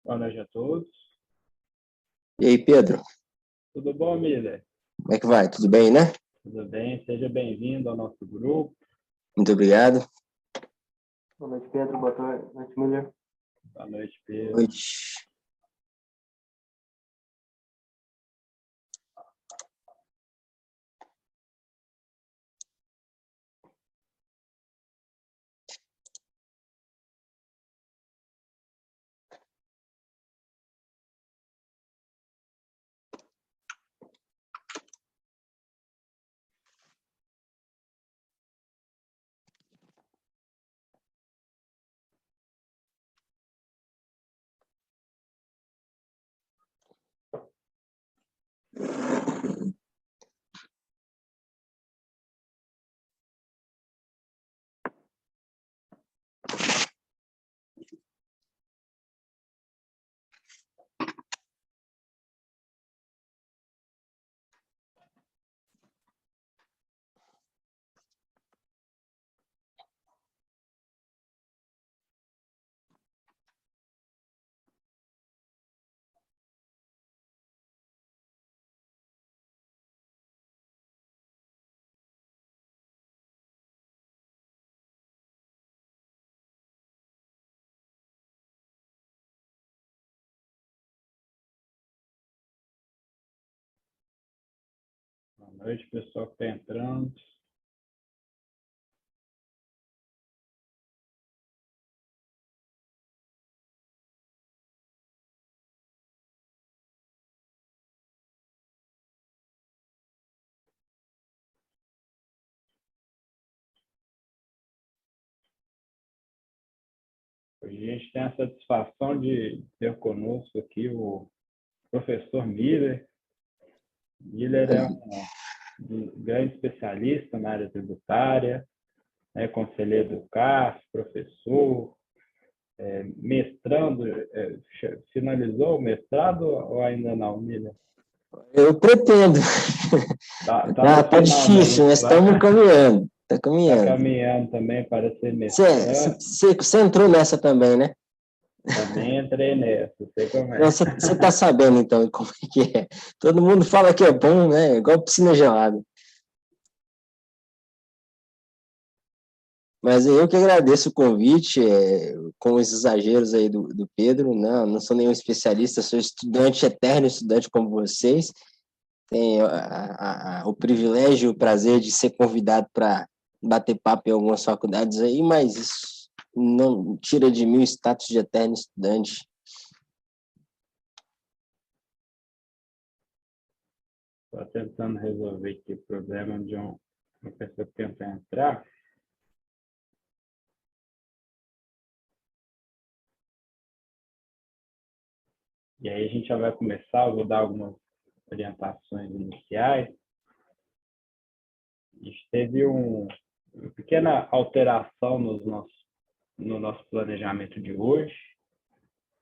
Boa noite a todos. E aí, Pedro? Tudo bom, Miller? Como é que vai? Tudo bem, né? Tudo bem? Seja bem-vindo ao nosso grupo. Muito obrigado. Boa noite, Pedro. Boa noite, Miller. Boa noite, Pedro. Boa noite. Boa noite, pessoal que está entrando. Hoje a gente tem a satisfação de ter conosco aqui o professor Miller. Miller é um grande especialista na área tributária, é conselheiro do CAS, professor, mestrando. Finalizou o mestrado ou ainda não, Miller? Eu pretendo. Tá difícil, mas estamos caminhando. Está caminhando. Está caminhando também para ser mestrando. Você entrou nessa também, né? Também entrei nessa, sei como é. Você está sabendo, então, como é que é. Todo mundo fala que é bom, né? Igual piscina gelada. Mas eu que agradeço o convite, com os exageros aí do Pedro. Não sou nenhum especialista, sou estudante, eterno estudante como vocês. Tenho o privilégio e o prazer de ser convidado para bater papo em algumas faculdades aí, mas isso não tira de mim o status de eterno estudante. Estou tentando resolver aqui o problema de uma pessoa que tenta entrar. E aí a gente já vai começar, eu vou dar algumas orientações iniciais. A gente teve uma pequena alteração no nosso planejamento de hoje.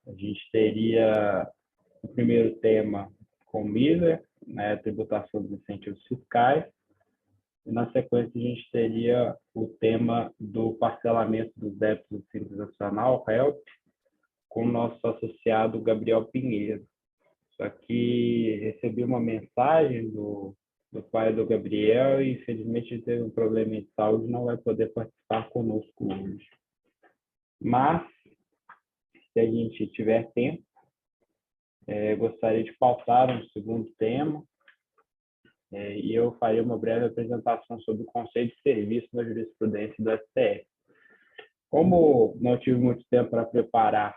A gente teria o primeiro tema com o Miller, né, tributação dos incentivos fiscais, e na sequência a gente teria o tema do parcelamento dos débitos do Simples Nacional, HELP, com o nosso associado Gabriel Pinheiro. Só que recebi uma mensagem do pai do Gabriel e, infelizmente, ele teve um problema de saúde e não vai poder participar conosco hoje. Mas, se a gente tiver tempo, gostaria de pautar um segundo tema, e eu faria uma breve apresentação sobre o conceito de serviço na jurisprudência do STF. Como não tive muito tempo para preparar,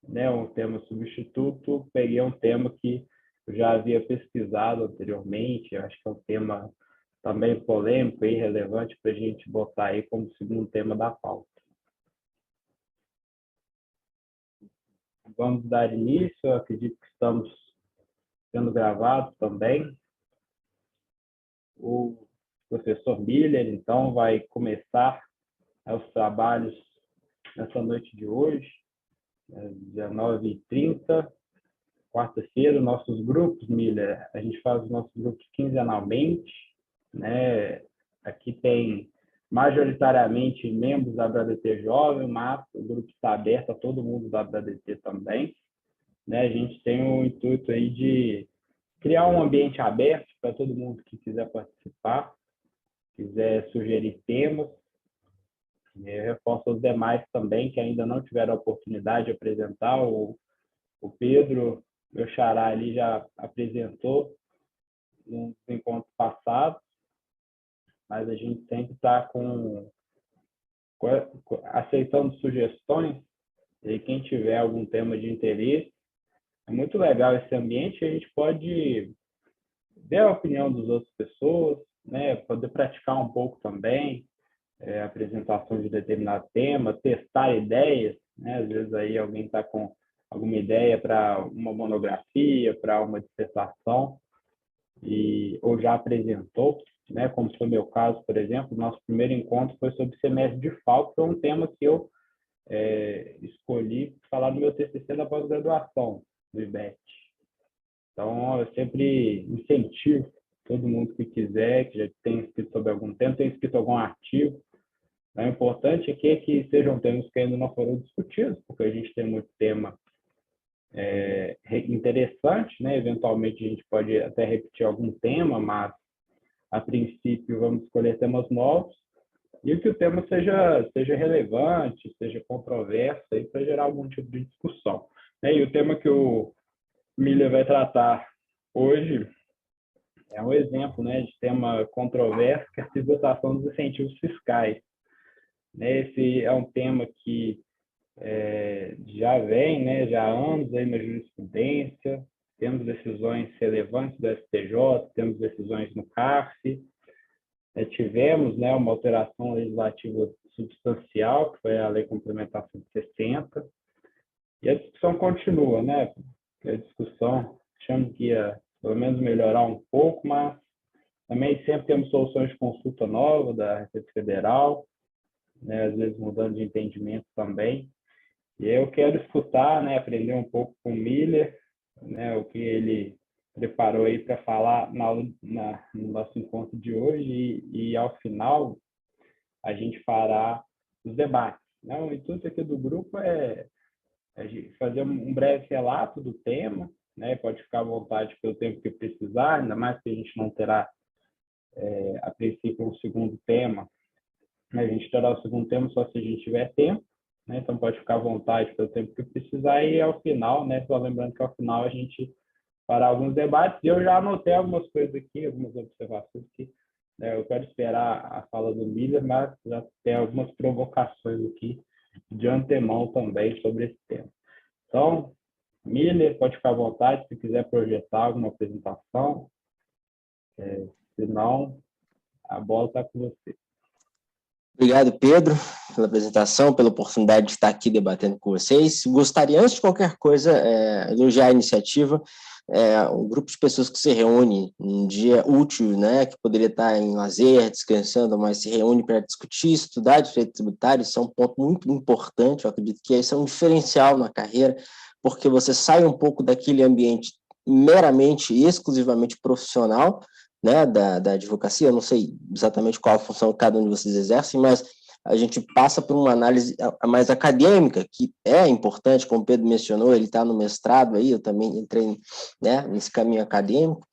né, um tema substituto, peguei um tema que eu já havia pesquisado anteriormente. Eu acho que é um tema também polêmico e relevante para a gente botar aí como segundo tema da pauta. Vamos dar início, eu acredito que estamos sendo gravados também. O professor Miller, então, vai começar os trabalhos nessa noite de hoje, 19h30, quarta-feira. Nossos grupos, Miller, a gente faz os nossos grupos quinzenalmente, né? Aqui tem majoritariamente membros da ABRADT Jovem, mas o grupo está aberto a todo mundo da ABRADT também. né, a gente tem o intuito aí de criar um ambiente aberto para todo mundo que quiser participar, quiser sugerir temas. Eu reforço os demais também que ainda não tiveram a oportunidade de apresentar. O Pedro, meu xará ali, já apresentou nos encontros passados, mas a gente sempre está aceitando sugestões, e quem tiver algum tema de interesse, é muito legal esse ambiente, a gente pode ver a opinião das outras pessoas, né? Poder praticar um pouco também, apresentação de determinado tema, testar ideias, né? Às vezes aí alguém está com alguma ideia para uma monografia, para uma dissertação, ou já apresentou, né? Como foi meu caso, por exemplo, nosso primeiro encontro foi sobre semestre de falta, foi um tema que eu escolhi falar no meu TCC da pós-graduação, do IBET. Então, eu sempre incentivo todo mundo que quiser, que já tem escrito sobre algum tema, tem escrito algum artigo. O importante aqui é que sejam temas que ainda não foram discutidos, porque a gente tem muito tema interessante, né? Eventualmente a gente pode até repetir algum tema, mas a princípio vamos escolher temas novos e que o tema seja relevante, seja controverso, para gerar algum tipo de discussão. E o tema que o Miller vai tratar hoje é um exemplo, né, de tema controverso, que é a tributação dos incentivos fiscais. Esse é um tema que já vem, né, já há anos aí na jurisprudência, temos decisões relevantes do STJ, temos decisões no CARF, tivemos, né, uma alteração legislativa substancial, que foi a Lei Complementar 160, e a discussão continua, né? A discussão, achamos que ia, pelo menos, melhorar um pouco, mas também sempre temos soluções de consulta nova da Receita Federal, né, às vezes mudando de entendimento também. E eu quero escutar, né, aprender um pouco com o Miller, né, o que ele preparou aí para falar no nosso encontro de hoje, e ao final a gente fará os debates. Né? O intuito aqui do grupo é fazer um breve relato do tema, né? Pode ficar à vontade pelo tempo que precisar, ainda mais que a gente não terá, a princípio, um segundo tema. A gente terá o segundo tema só se a gente tiver tempo, né? Então pode ficar à vontade pelo tempo que precisar, e ao final, né? Só lembrando que ao final a gente fará alguns debates, e eu já anotei algumas coisas aqui, algumas observações que eu quero esperar a fala do Miller, mas já tem algumas provocações aqui de antemão também sobre esse tema. Então, Miller, pode ficar à vontade se quiser projetar alguma apresentação, se não, a bola está com você. Obrigado, Pedro, pela apresentação, pela oportunidade de estar aqui debatendo com vocês. Gostaria, antes de qualquer coisa, elogiar a iniciativa. Um grupo de pessoas que se reúne um dia útil, né, que poderia estar em lazer, descansando, mas se reúne para discutir, estudar direito tributário. Isso é um ponto muito importante. Eu acredito que esse é um diferencial na carreira, porque você sai um pouco daquele ambiente meramente e exclusivamente profissional, né, da advocacia. Eu não sei exatamente qual a função que cada um de vocês exerce, mas a gente passa por uma análise mais acadêmica, que é importante, como o Pedro mencionou, ele está no mestrado aí, eu também entrei, né, nesse caminho acadêmico.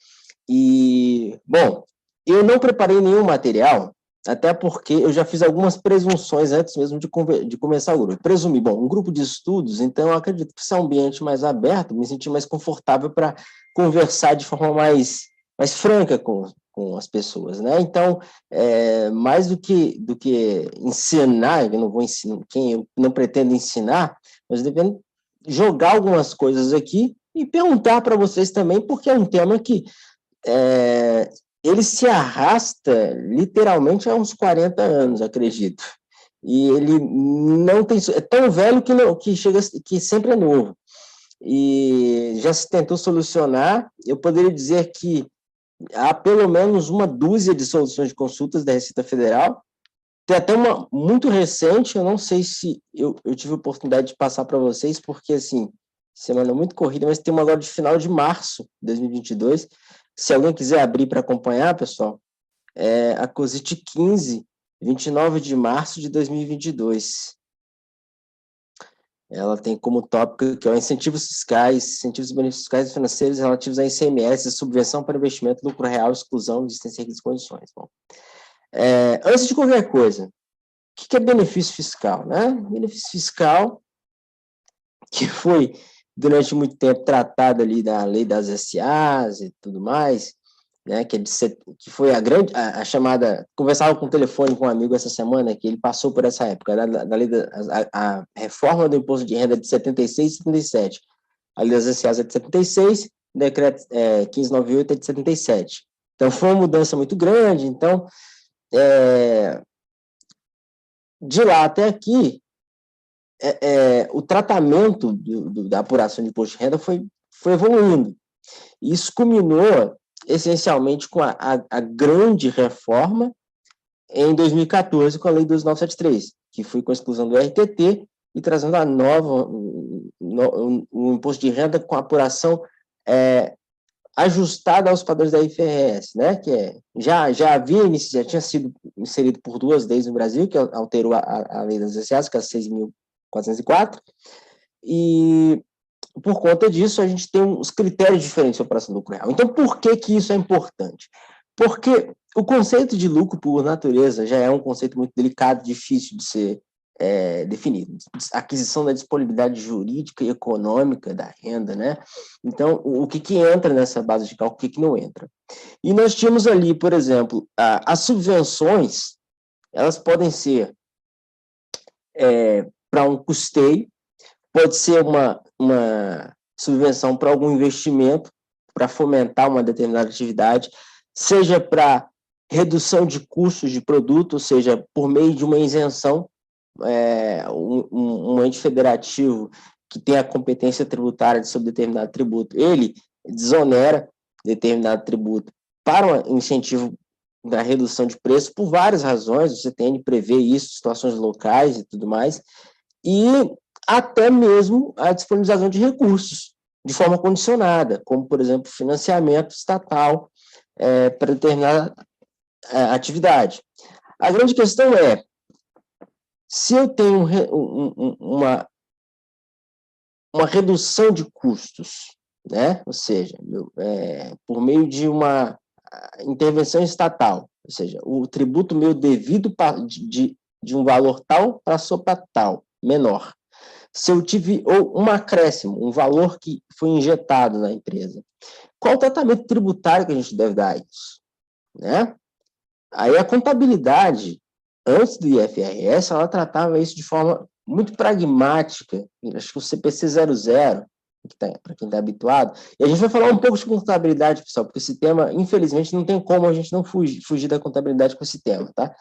E, bom, eu não preparei nenhum material, até porque eu já fiz algumas presunções antes mesmo de começar o grupo. Presumi, bom, um grupo de estudos, então eu acredito que se é um ambiente mais aberto, me senti mais confortável para conversar de forma mais franca com as pessoas, né? Então, mais do que ensinar, eu não vou ensinar, eu não pretendo ensinar, mas devendo jogar algumas coisas aqui e perguntar para vocês também, porque é um tema que ele se arrasta literalmente há uns 40 anos, acredito. E ele não tem, é tão velho que sempre é novo. E já se tentou solucionar. Eu poderia dizer que há pelo menos uma dúzia de soluções de consultas da Receita Federal. Tem até uma muito recente, eu não sei se eu tive a oportunidade de passar para vocês, porque, assim, semana muito corrida, mas tem uma agora de final de março de 2022. Se alguém quiser abrir para acompanhar, pessoal, é a COSIT 15, 29 de março de 2022. ela tem como tópico que é incentivos fiscais, incentivos e benefícios fiscais e financeiros relativos a ICMS, subvenção para investimento, lucro real, exclusão, existência e condições. Bom, antes de qualquer coisa, o que é benefício fiscal, né? Benefício fiscal, que foi durante muito tempo tratado ali da lei das SAs e tudo mais, né, que foi a chamada, conversava com o telefone com um amigo essa semana, que ele passou por essa época, da lei a reforma do imposto de renda de 76 e 77. A lei das SAs é de 76, o decreto 1598 é de 77. Então, foi uma mudança muito grande. Então, de lá até aqui, o tratamento da apuração de imposto de renda foi evoluindo. Isso culminou essencialmente com a grande reforma em 2014 com a Lei 2973, que foi com a exclusão do RTT e trazendo a nova, o imposto de renda com apuração ajustada aos padrões da IFRS, né? Que já tinha sido inserido por 2 leis no Brasil, que alterou a Lei das SAs, que é a 6.404, e por conta disso, a gente tem uns critérios diferentes de operação de lucro real. Então, por que isso é importante? Porque o conceito de lucro, por natureza, já é um conceito muito delicado, difícil de ser definido. Aquisição da disponibilidade jurídica e econômica da renda, né? Então, o que entra nessa base de cálculo, o que não entra? E nós tínhamos ali, por exemplo, as subvenções, elas podem ser para um custeio, pode ser uma subvenção para algum investimento, para fomentar uma determinada atividade, seja para redução de custos de produto, ou seja, por meio de uma isenção, um ente federativo que tem a competência tributária sobre determinado tributo, ele desonera determinado tributo para um incentivo da redução de preço por várias razões, você tem de prever isso, situações locais e tudo mais, e até mesmo a disponibilização de recursos de forma condicionada, como, por exemplo, financiamento estatal para determinada atividade. A grande questão é, se eu tenho uma redução de custos, né? Ou seja, por meio de uma intervenção estatal, ou seja, o tributo meu devido de um valor tal passou para tal, menor. Se eu tive um acréscimo, um valor que foi injetado na empresa, qual o tratamento tributário que a gente deve dar a isso? Né? Aí a contabilidade, antes do IFRS, ela tratava isso de forma muito pragmática, acho que o CPC 00, para quem está habituado, e a gente vai falar um pouco de contabilidade, pessoal, porque esse tema, infelizmente, não tem como a gente não fugir da contabilidade com esse tema, tá?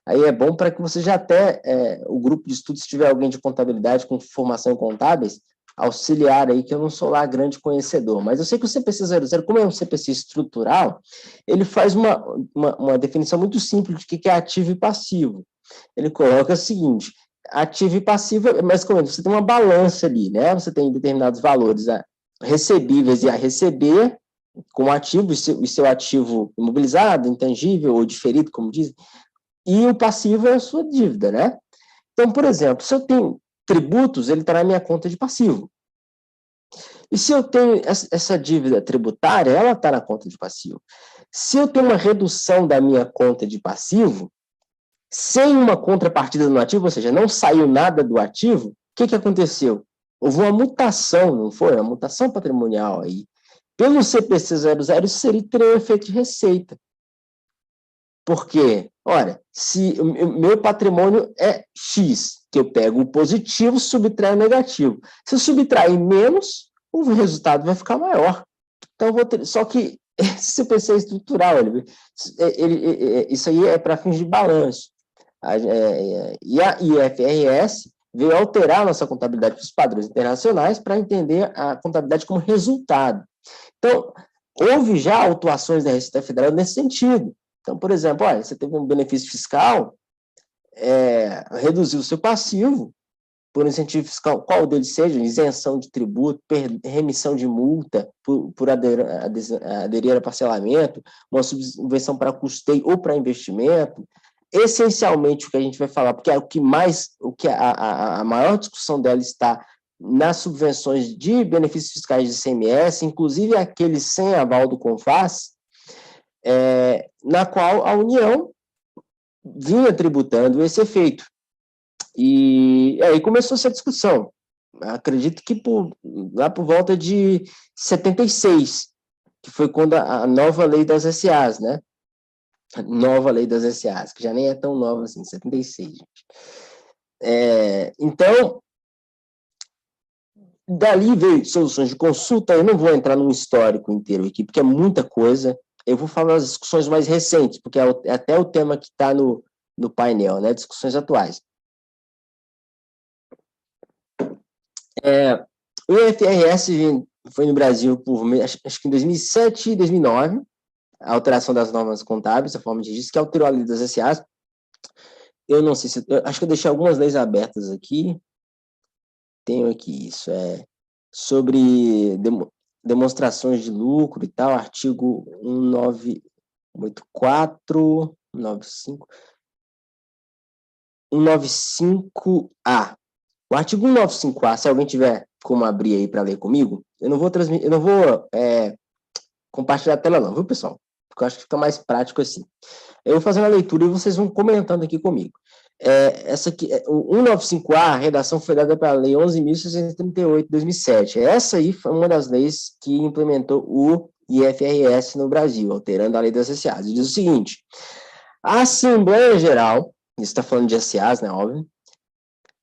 Aí é bom para que você já até, o grupo de estudos, se tiver alguém de contabilidade com formação em contábeis, auxiliar aí, que eu não sou lá grande conhecedor, mas eu sei que o CPC 00, como é um CPC estrutural, ele faz uma definição muito simples de que é ativo e passivo. Ele coloca o seguinte, ativo e passivo, mas como você tem uma balança ali, né? Você tem determinados valores recebíveis e a receber, com ativo, e seu ativo imobilizado, intangível ou diferido, como dizem, e o passivo é a sua dívida, né? Então, por exemplo, se eu tenho tributos, ele está na minha conta de passivo. E se eu tenho essa dívida tributária, ela está na conta de passivo. Se eu tenho uma redução da minha conta de passivo, sem uma contrapartida no ativo, ou seja, não saiu nada do ativo, o que aconteceu? Houve uma mutação, não foi? Uma mutação patrimonial aí. Pelo CPC 00, isso teria um efeito de receita. Porque, olha, se o meu patrimônio é X, que eu pego o positivo, subtraio o negativo. Se eu subtrair menos, o resultado vai ficar maior. Então, só que esse CPC estrutural, isso aí é para fins de balanço. E a IFRS veio alterar a nossa contabilidade para os padrões internacionais para entender a contabilidade como resultado. Então, houve já autuações da Receita Federal nesse sentido. Então, por exemplo, olha, você teve um benefício fiscal, reduziu o seu passivo por incentivo fiscal, qual deles seja, isenção de tributo, remissão de multa por aderir a parcelamento, uma subvenção para custeio ou para investimento. Essencialmente, o que a gente vai falar, porque é a maior discussão dela está nas subvenções de benefícios fiscais de ICMS, inclusive aqueles sem aval do CONFAS, na qual a União vinha tributando esse efeito. E aí começou essa discussão. Acredito que lá por volta de 76, que foi quando a nova lei das SAs, né? A nova lei das SAs, que já nem é tão nova assim, 76, gente. Então, dali veio soluções de consulta. Eu não vou entrar num histórico inteiro aqui, porque é muita coisa. Eu vou falar das discussões mais recentes, porque é até o tema que está no painel, né? Discussões atuais. O IFRS foi no Brasil acho que em 2007 e 2009, a alteração das normas contábeis, a forma de registro, que alterou a lei das SAs. Eu não sei se... acho que eu deixei algumas leis abertas aqui. Tenho aqui isso. Sobre demonstrações de lucro e tal, artigo 1984, 195A. O artigo 195A, se alguém tiver como abrir aí para ler comigo, eu não vou compartilhar a tela não, viu, pessoal? Porque eu acho que fica mais prático assim. Eu vou fazendo a leitura e vocês vão comentando aqui comigo. Essa aqui, o 195A, a redação foi dada para a Lei 11.638, de 2007. Essa aí foi uma das leis que implementou o IFRS no Brasil, alterando a lei das SAs. E diz o seguinte: a Assembleia Geral, isso está falando de SAs, né, óbvio,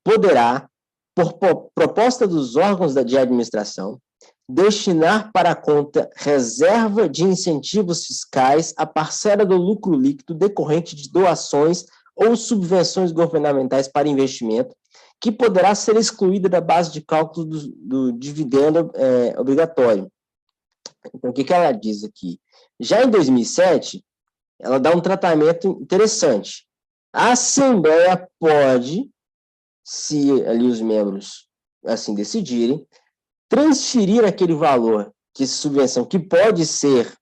poderá, por proposta dos órgãos de administração, destinar para a conta reserva de incentivos fiscais a parcela do lucro líquido decorrente de doações ou subvenções governamentais para investimento, que poderá ser excluída da base de cálculo do dividendo obrigatório. Então, o que ela diz aqui? Já em 2007, ela dá um tratamento interessante. A Assembleia pode, se ali os membros assim decidirem, transferir aquele valor de subvenção que pode ser,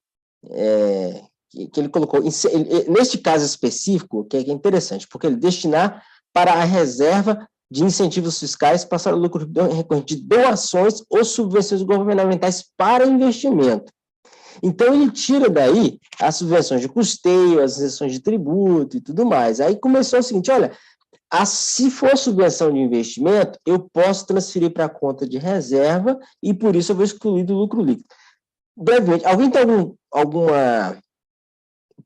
que ele colocou, neste caso específico, que é interessante, porque ele destinar para a reserva de incentivos fiscais para o lucro recorrente de doações ou subvenções governamentais para investimento. Então, ele tira daí as subvenções de custeio, as isenções de tributo e tudo mais. Aí começou o seguinte, olha, se for subvenção de investimento, eu posso transferir para a conta de reserva e, por isso, eu vou excluir do lucro líquido. Brevemente, alguém tem alguma...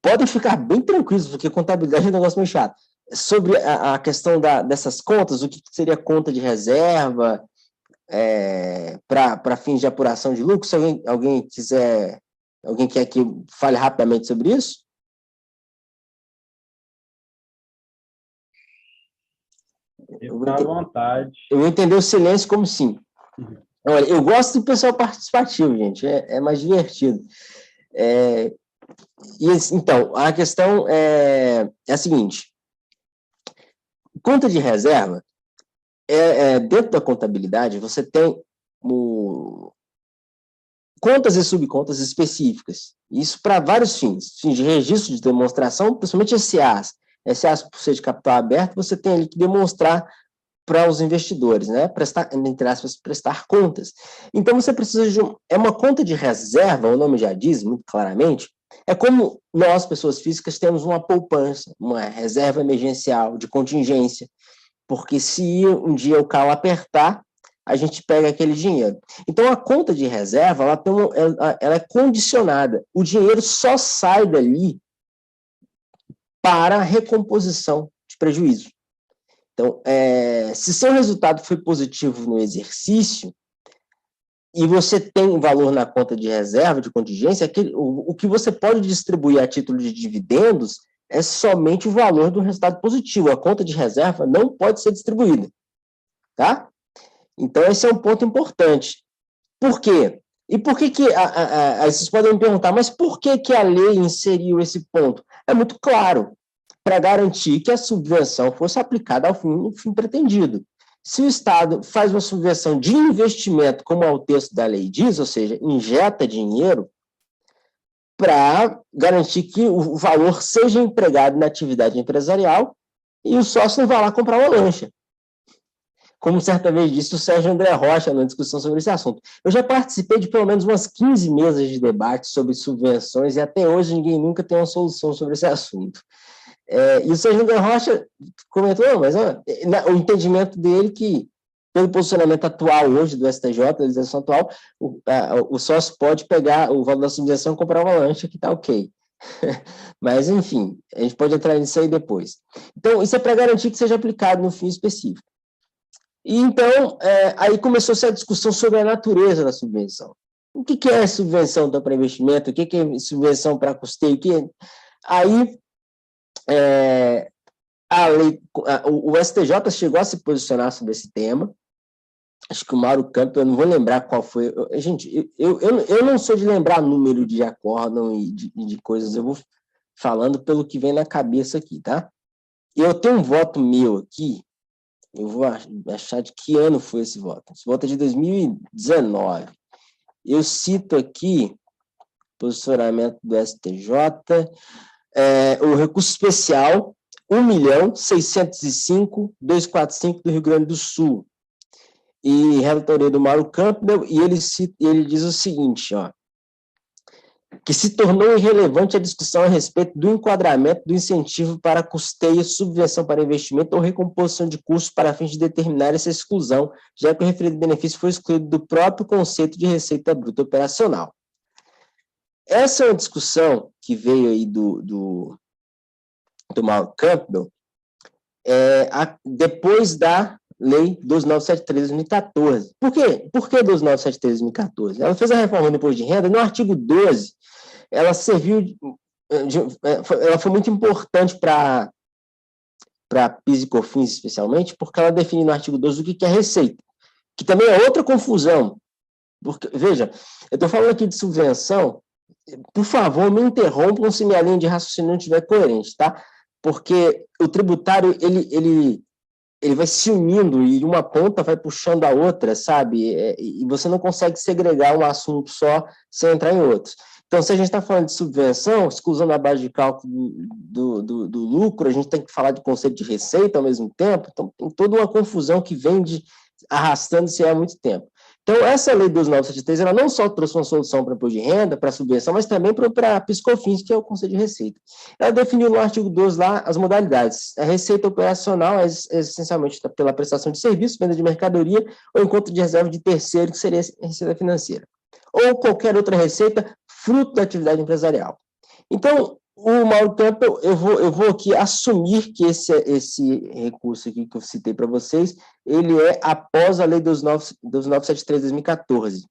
Podem ficar bem tranquilos, porque contabilidade é um negócio meio chato. Sobre a questão dessas contas, o que seria conta de reserva para fins de apuração de lucro, se alguém quer que eu fale rapidamente sobre isso? Fica à vontade. Eu vou entender o silêncio como sim. Olha, eu gosto do pessoal participativo, gente. É mais divertido. Então, a questão é a seguinte. Conta de reserva, dentro da contabilidade, você tem contas e subcontas específicas. Isso para vários fins. Fins de registro de demonstração, principalmente SAs. SAs, por ser de capital aberto, você tem ali que demonstrar para os investidores, né? Entre aspas, prestar contas. Então, você precisa de uma conta de reserva, o nome já diz muito claramente, é como nós, pessoas físicas, temos uma poupança, uma reserva emergencial de contingência, porque se um dia o carro apertar, a gente pega aquele dinheiro. Então, a conta de reserva, ela é condicionada. O dinheiro só sai dali para a recomposição de prejuízo. Então, se seu resultado foi positivo no exercício e você tem valor na conta de reserva, de contingência, o que você pode distribuir a título de dividendos é somente o valor do resultado positivo. A conta de reserva não pode ser distribuída. Tá? Então, esse é um ponto importante. Por quê? E por que vocês podem me perguntar, mas por que a lei inseriu esse ponto? É muito claro, para garantir que a subvenção fosse aplicada ao fim pretendido. Se o Estado faz uma subvenção de investimento, como o texto da lei diz, ou seja, injeta dinheiro, para garantir que o valor seja empregado na atividade empresarial e o sócio não vá lá comprar uma lancha. como certa vez disse o Sérgio André Rocha na discussão sobre esse assunto. Eu já participei de pelo menos umas 15 mesas de debate sobre subvenções e até hoje ninguém nunca tem uma solução sobre esse assunto. E o Sérgio André Rocha comentou, mas o entendimento dele que, pelo posicionamento atual hoje do STJ, da legislação atual, o sócio pode pegar o valor da subvenção e comprar uma lancha, que está ok. Mas, enfim, a gente pode entrar nisso aí depois. Então, isso é para garantir que seja aplicado no fim específico. E, então, aí começou-se a discussão sobre a natureza da subvenção. O que é subvenção para investimento? O que é subvenção para custeio? Aí, o STJ chegou a se posicionar sobre esse tema. Acho que o Mauro Campos, eu não vou lembrar qual foi. Gente, eu não sou de lembrar número de acórdão e de coisas, eu vou falando pelo que vem na cabeça aqui, tá? Eu tenho um voto meu aqui, eu vou achar de que ano foi esse voto. Esse voto é de 2019. Eu cito aqui, posicionamento do STJ, o recurso especial 1.605.245 do Rio Grande do Sul. E relatoria do Mauro Campbell, e ele diz o seguinte, que se tornou irrelevante a discussão a respeito do enquadramento do incentivo para custeio, subvenção para investimento ou recomposição de custos para fins de determinar essa exclusão, já que o referido benefício foi excluído do próprio conceito de receita bruta operacional. Essa é uma discussão que veio aí do Mauro Campbell, depois da Lei 12.973 de 2014. Por quê? Por que 12.973 de 2014? Ela fez a reforma do imposto de renda, no artigo 12, ela foi muito importante para PIS e COFINS, especialmente, porque ela define no artigo 12 o que é receita, que também é outra confusão. Porque, veja, eu estou falando aqui de subvenção, por favor, me interrompam se minha linha de raciocínio não estiver coerente, tá? Porque o tributário, ele vai se unindo e uma ponta vai puxando a outra, sabe? E você não consegue segregar um assunto só sem entrar em outros. Então, se a gente está falando de subvenção, exclusão da base de cálculo do lucro, a gente tem que falar de conceito de receita ao mesmo tempo, então tem toda uma confusão que vem arrastando-se há muito tempo. Então, essa lei 12.973, ela não só trouxe uma solução para imposto de renda, para subvenção, mas também para PIS/COFINS, que é o conceito de receita. Ela definiu no artigo 12 lá as modalidades. A receita operacional é essencialmente pela prestação de serviço, venda de mercadoria ou encontro de reserva de terceiro, que seria a receita financeira. Ou qualquer outra receita fruto da atividade empresarial. Então, o Mauro Campbell, eu vou aqui assumir que esse recurso aqui que eu citei para vocês, ele é após a lei 12.973 de 2014.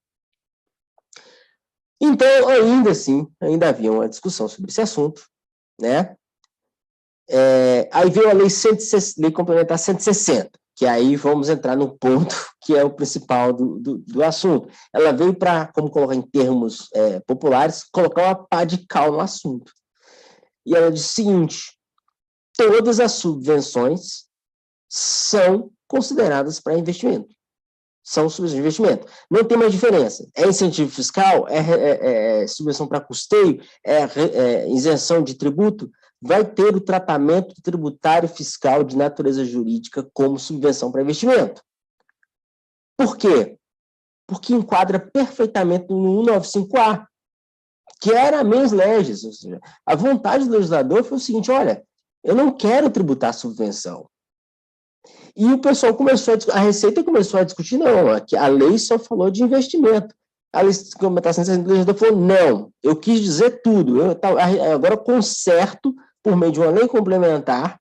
Então, ainda assim, ainda havia uma discussão sobre esse assunto, né? Aí veio a lei complementar 160, que aí vamos entrar no ponto que é o principal do assunto. Ela veio para, como colocar em termos populares, colocar uma pá de cal no assunto. E ela diz o seguinte: todas as subvenções são consideradas para investimento. São subvenções de investimento. Não tem mais diferença. É incentivo fiscal? É subvenção para custeio? É isenção de tributo? Vai ter o tratamento tributário fiscal de natureza jurídica como subvenção para investimento. Por quê? Porque enquadra perfeitamente no 195A, que era a mens legis, ou seja, a vontade do legislador foi o seguinte: olha, eu não quero tributar subvenção. E o pessoal a Receita começou a discutir, não, a lei só falou de investimento. A lei de complementação do legislador falou, não, eu quis dizer tudo, agora eu conserto, por meio de uma lei complementar,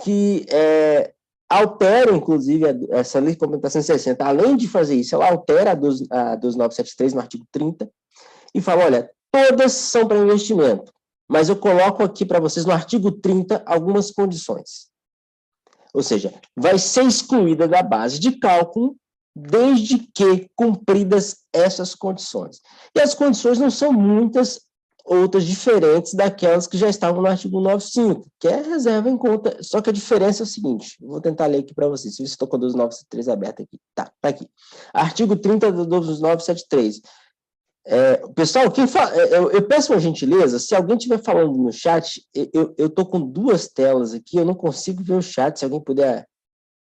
que altera, inclusive, essa lei de complementação 160, além de fazer isso, ela altera a 12.973 no artigo 30, e fala, olha, todas são para investimento, mas eu coloco aqui para vocês no artigo 30 algumas condições. Ou seja, vai ser excluída da base de cálculo desde que cumpridas essas condições. E as condições não são muitas outras diferentes daquelas que já estavam no artigo 95, que é reserva em conta, só que a diferença é o seguinte, vou tentar ler aqui para vocês, se eu estou com 12.973 aberto aqui, tá aqui. Artigo 30 do 12.973. Pessoal, eu peço uma gentileza, se alguém estiver falando no chat, eu estou com duas telas aqui, eu não consigo ver o chat, se alguém puder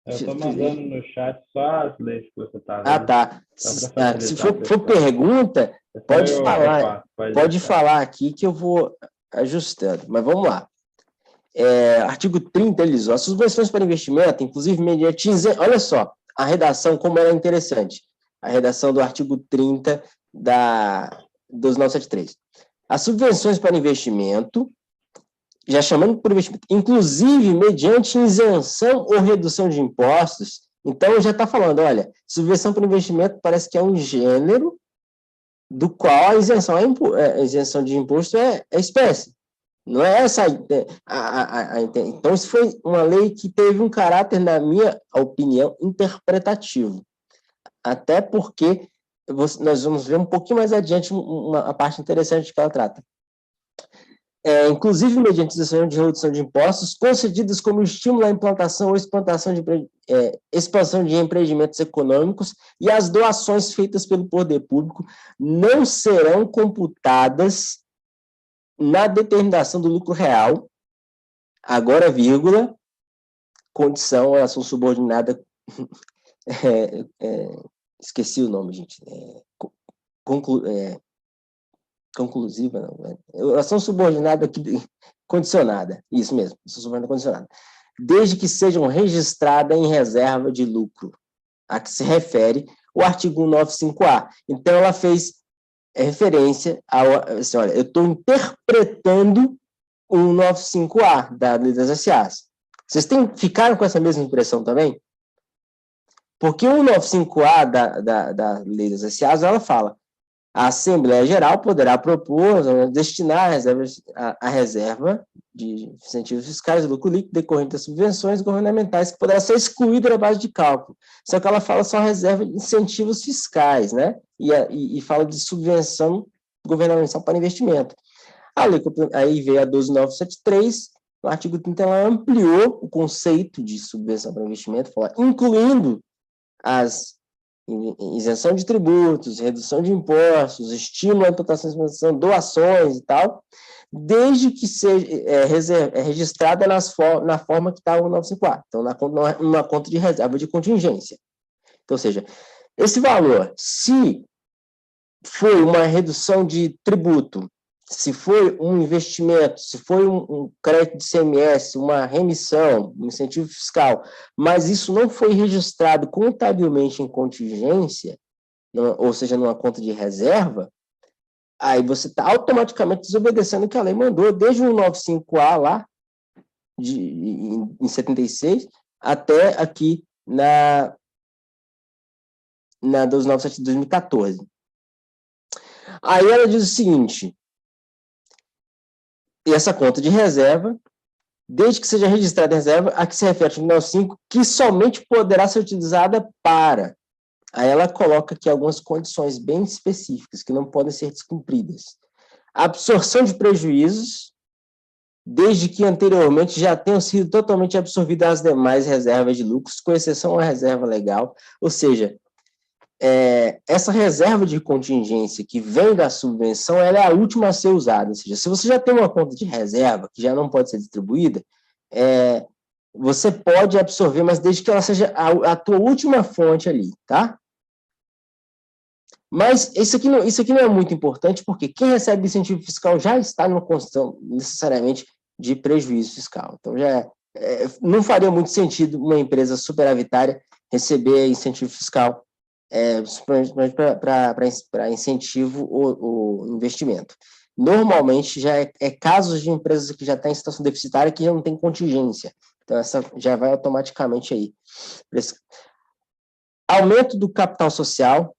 Eu estou mandando no chat só as leis que você está Ah, vendo. tá. Só para Se facilitar for pergunta, pode eu falar. faço, Pode deixar. falar aqui que eu vou ajustando. Mas vamos lá. Artigo 30, ele diz, as subvenções para investimento, inclusive mediante... Olha só, a redação, como ela é interessante. A redação do artigo 30 dos 973. As subvenções para investimento, já chamando por investimento, inclusive mediante isenção ou redução de impostos, então já está falando, olha, subvenção para investimento parece que é um gênero do qual a isenção de imposto é espécie. Não é essa então, isso foi uma lei que teve um caráter, na minha opinião, interpretativo. Até porque nós vamos ver um pouquinho mais adiante a parte interessante que ela trata. Inclusive mediante isenção de redução de impostos, concedidas como estímulo à implantação ou expansão de empreendimentos econômicos, e as doações feitas pelo poder público não serão computadas na determinação do lucro real, agora, vírgula, condição, ação subordinada, esqueci o nome, gente, conclusiva, não, ação subordinada aqui, condicionada, isso mesmo, ação subordinada condicionada, desde que sejam registradas em reserva de lucro, a que se refere o artigo 195A. Então, ela fez referência assim, olha, eu estou interpretando o 195A da Lei das SAs. Vocês ficaram com essa mesma impressão também? Porque o 195A da Lei das SAs, ela fala, a Assembleia Geral poderá propor destinar a reserva de incentivos fiscais, lucro líquido decorrente das subvenções governamentais, que poderá ser excluída da base de cálculo. Só que ela fala só reserva de incentivos fiscais, né? E fala de subvenção governamental para investimento. Aí veio a 12973, no artigo 30, ela ampliou o conceito de subvenção para investimento, incluindo as isenção de tributos, redução de impostos, estímulo à implantação, doações e tal, desde que seja registrada na forma que está o 954, então numa conta de reserva de contingência. Então, ou seja, esse valor, se foi uma redução de tributo, se foi um investimento, se foi um crédito de ICMS, uma remissão, um incentivo fiscal, mas isso não foi registrado contabilmente em contingência, ou seja, numa conta de reserva, aí você está automaticamente desobedecendo o que a lei mandou, desde o 195A lá, em 76, até aqui na 297 de 2014. Aí ela diz o seguinte, e essa conta de reserva, desde que seja registrada em reserva, a que se refere ao 95, que somente poderá ser utilizada para... Aí ela coloca aqui algumas condições bem específicas, que não podem ser descumpridas. Absorção de prejuízos, desde que anteriormente já tenham sido totalmente absorvidas as demais reservas de lucros, com exceção à reserva legal, ou seja, essa reserva de contingência que vem da subvenção, ela é a última a ser usada, ou seja, se você já tem uma conta de reserva que já não pode ser distribuída, você pode absorver, mas desde que ela seja a tua última fonte ali, tá? Mas isso aqui não é muito importante, porque quem recebe incentivo fiscal já está numa condição necessariamente de prejuízo fiscal. Então, não faria muito sentido uma empresa superavitária receber incentivo fiscal para incentivo ou investimento. Normalmente, já é casos de empresas que já estão em situação deficitária que já não tem contingência. Então, essa já vai automaticamente aí. Aumento do capital social.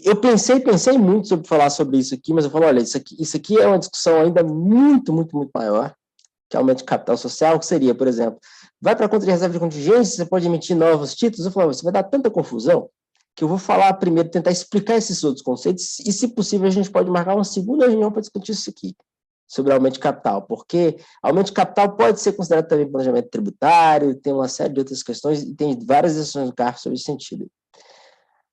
Eu pensei muito sobre falar sobre isso aqui, mas eu falo, olha, isso aqui é uma discussão ainda muito, muito, muito maior, que aumento de capital social, que seria, por exemplo, vai para a conta de reserva de contingência, você pode emitir novos títulos. Eu falo, você vai dar tanta confusão que eu vou falar primeiro, tentar explicar esses outros conceitos, e, se possível, a gente pode marcar uma segunda reunião para discutir isso aqui, sobre aumento de capital, porque aumento de capital pode ser considerado também planejamento tributário, tem uma série de outras questões, e tem várias decisões do CARF sobre esse sentido.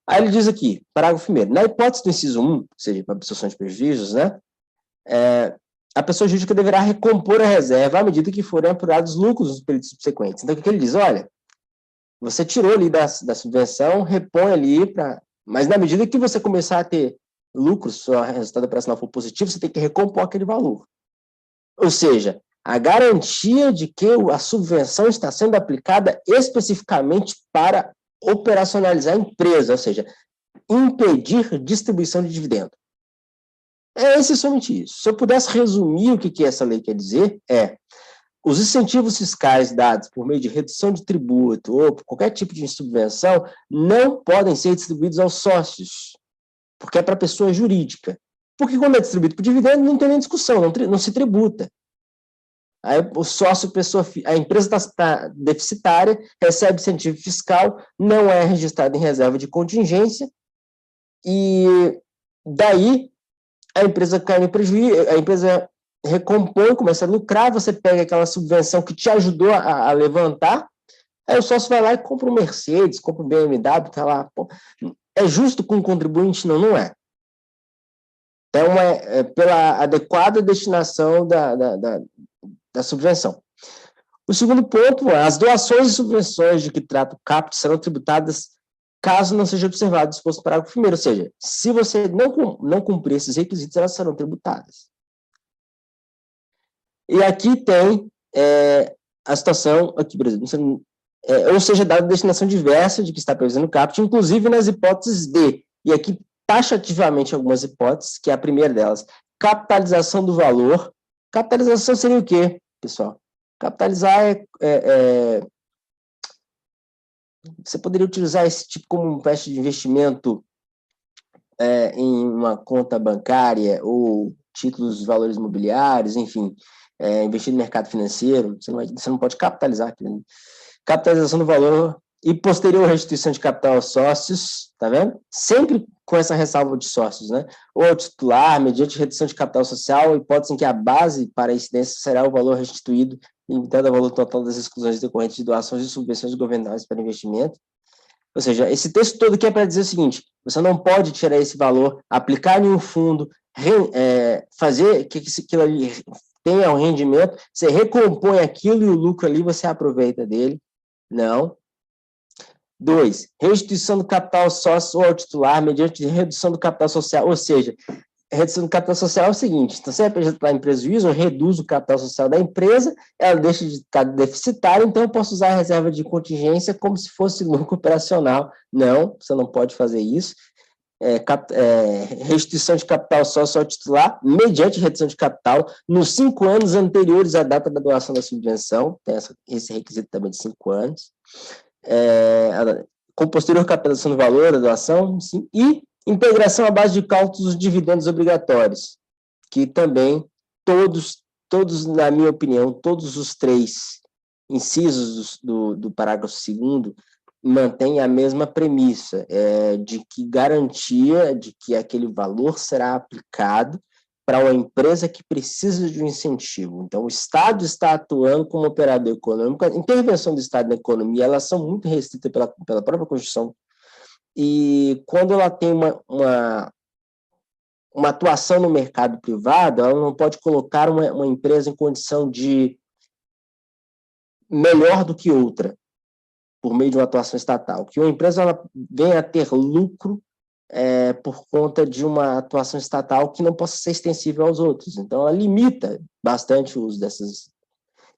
Aí ele diz aqui, parágrafo 1º, na hipótese do inciso 1, ou seja, para absorção de prejuízos, né, a pessoa jurídica deverá recompor a reserva à medida que forem apurados lucros nos períodos subsequentes. Então, o que ele diz? Olha, Você tirou ali da subvenção, repõe ali para... Mas na medida que você começar a ter lucro, se o resultado operacional for positivo, você tem que recompor aquele valor. Ou seja, a garantia de que a subvenção está sendo aplicada especificamente para operacionalizar a empresa, ou seja, impedir distribuição de dividendo. É essencialmente isso. Se eu pudesse resumir o que essa lei quer dizer, os incentivos fiscais dados por meio de redução de tributo ou por qualquer tipo de subvenção não podem ser distribuídos aos sócios, porque é para pessoa jurídica. Porque quando é distribuído por dividendo, não tem nem discussão, não se tributa. Aí o sócio, a empresa está deficitária, recebe incentivo fiscal, não é registrado em reserva de contingência, e daí a empresa cai no prejuízo, a empresa recompõe, começa a lucrar, você pega aquela subvenção que te ajudou a levantar, aí o sócio vai lá e compra um Mercedes, compra um BMW, tá lá. Pô, é justo com o contribuinte? Não, não é. Então, pela adequada destinação da subvenção. O segundo ponto as doações e subvenções de que trata o CAPT serão tributadas caso não seja observado o disposto no parágrafo 1º, ou seja, se você não cumprir esses requisitos, elas serão tributadas. E aqui tem a situação, aqui, por exemplo, ou seja, dada a destinação diversa de que está previsto no CAPT, inclusive nas hipóteses de, e aqui taxativamente algumas hipóteses, que é a primeira delas, capitalização do valor. Capitalização seria o quê, pessoal? Capitalizar você poderia utilizar esse tipo como um empréstimo de investimento em uma conta bancária ou títulos de valores imobiliários, enfim, investir no mercado financeiro, você não pode capitalizar aquilo, né? Capitalização do valor e posterior restituição de capital aos sócios, tá vendo? Sempre com essa ressalva de sócios, né? Ou ao titular, mediante redução de capital social, hipótese em que a base para a incidência será o valor restituído, limitado ao valor total das exclusões decorrentes de doações e subvenções governamentais para investimento. Ou seja, esse texto todo aqui é para dizer o seguinte: você não pode tirar esse valor, aplicar em um fundo, fazer que aquilo ali tenha um rendimento, você recompõe aquilo e o lucro ali você aproveita dele. Não. 2, restituição do capital sócio ou ao titular mediante redução do capital social, ou seja, redução do capital social é o seguinte: então, se a empresa está em prejuízo, eu reduzo o capital social da empresa, ela deixa de estar deficitária, então eu posso usar a reserva de contingência como se fosse lucro operacional. Não, você não pode fazer isso. Restituição de capital sócio ao titular, mediante redução de capital, nos 5 anos anteriores à data da doação da subvenção, tem esse requisito também de 5 anos. Com posterior capitalização do valor da doação, sim, e integração à base de cálculos dos dividendos obrigatórios, que também todos, na minha opinião, todos os 3 incisos do parágrafo 2º mantêm a mesma premissa, de que garantia de que aquele valor será aplicado para uma empresa que precisa de um incentivo. Então, o Estado está atuando como operador econômico. A intervenção do Estado na economia, elas são muito restritas pela própria Constituição. E quando ela tem uma atuação no mercado privado, ela não pode colocar uma empresa em condição de melhor do que outra, por meio de uma atuação estatal. Que uma empresa ela venha a ter lucro por conta de uma atuação estatal que não possa ser extensível aos outros. Então, ela limita bastante o uso dessas.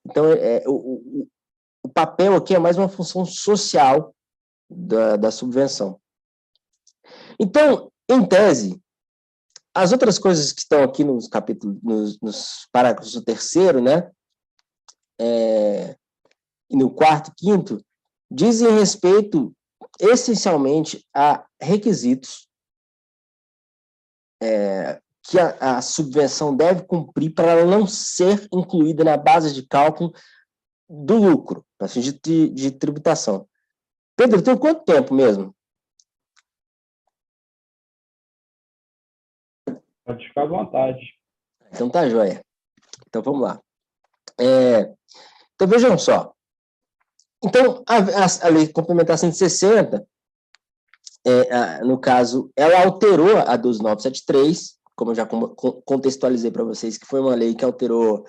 Então, o papel aqui é mais uma função social da subvenção. Então, em tese, as outras coisas que estão aqui nos capítulos, nos parágrafos do 3º, né, e no 4º e 5º, dizem respeito essencialmente a requisitos que a subvenção deve cumprir para ela não ser incluída na base de cálculo do lucro, para fins de tributação. Pedro, tem quanto tempo mesmo? Pode ficar à vontade. Então tá joia. Então vamos lá. Então vejam só. Então, a Lei Complementar 160, no caso, ela alterou a 12973, como eu já contextualizei para vocês, que foi uma lei que alterou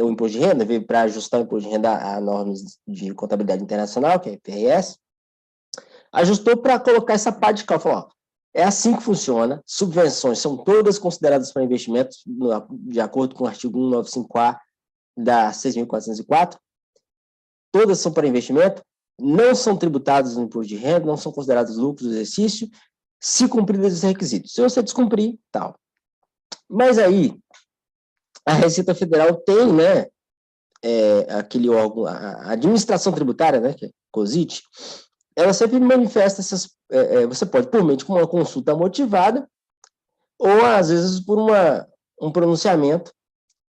o imposto de renda, veio para ajustar o imposto de renda a normas de contabilidade internacional, que é a IFRS, ajustou para colocar essa pá de cal. Falou, ó, é assim que funciona, subvenções são todas consideradas para investimentos, de acordo com o artigo 195A da 6.404, todas são para investimento, não são tributadas no imposto de renda, não são considerados lucros do exercício, se cumpridos os requisitos. Se você descumprir, tal. Mas aí, a Receita Federal tem, né, aquele órgão, a administração tributária, né, que é COSIT, ela sempre manifesta essas, você pode, por meio de uma consulta motivada, ou às vezes por um pronunciamento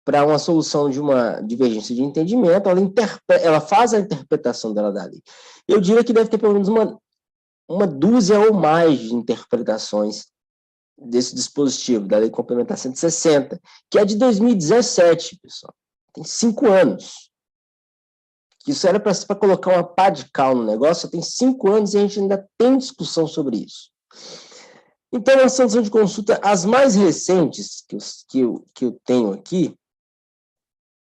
para uma solução de uma divergência de entendimento, ela faz a interpretação dela da lei. Eu diria que deve ter pelo menos uma dúzia ou mais de interpretações desse dispositivo, da Lei Complementar 160, que é de 2017, pessoal. Tem 5 anos. Isso era para colocar uma pá de cal no negócio, tem 5 anos e a gente ainda tem discussão sobre isso. Então, a sanção de consulta, as mais recentes que eu tenho aqui,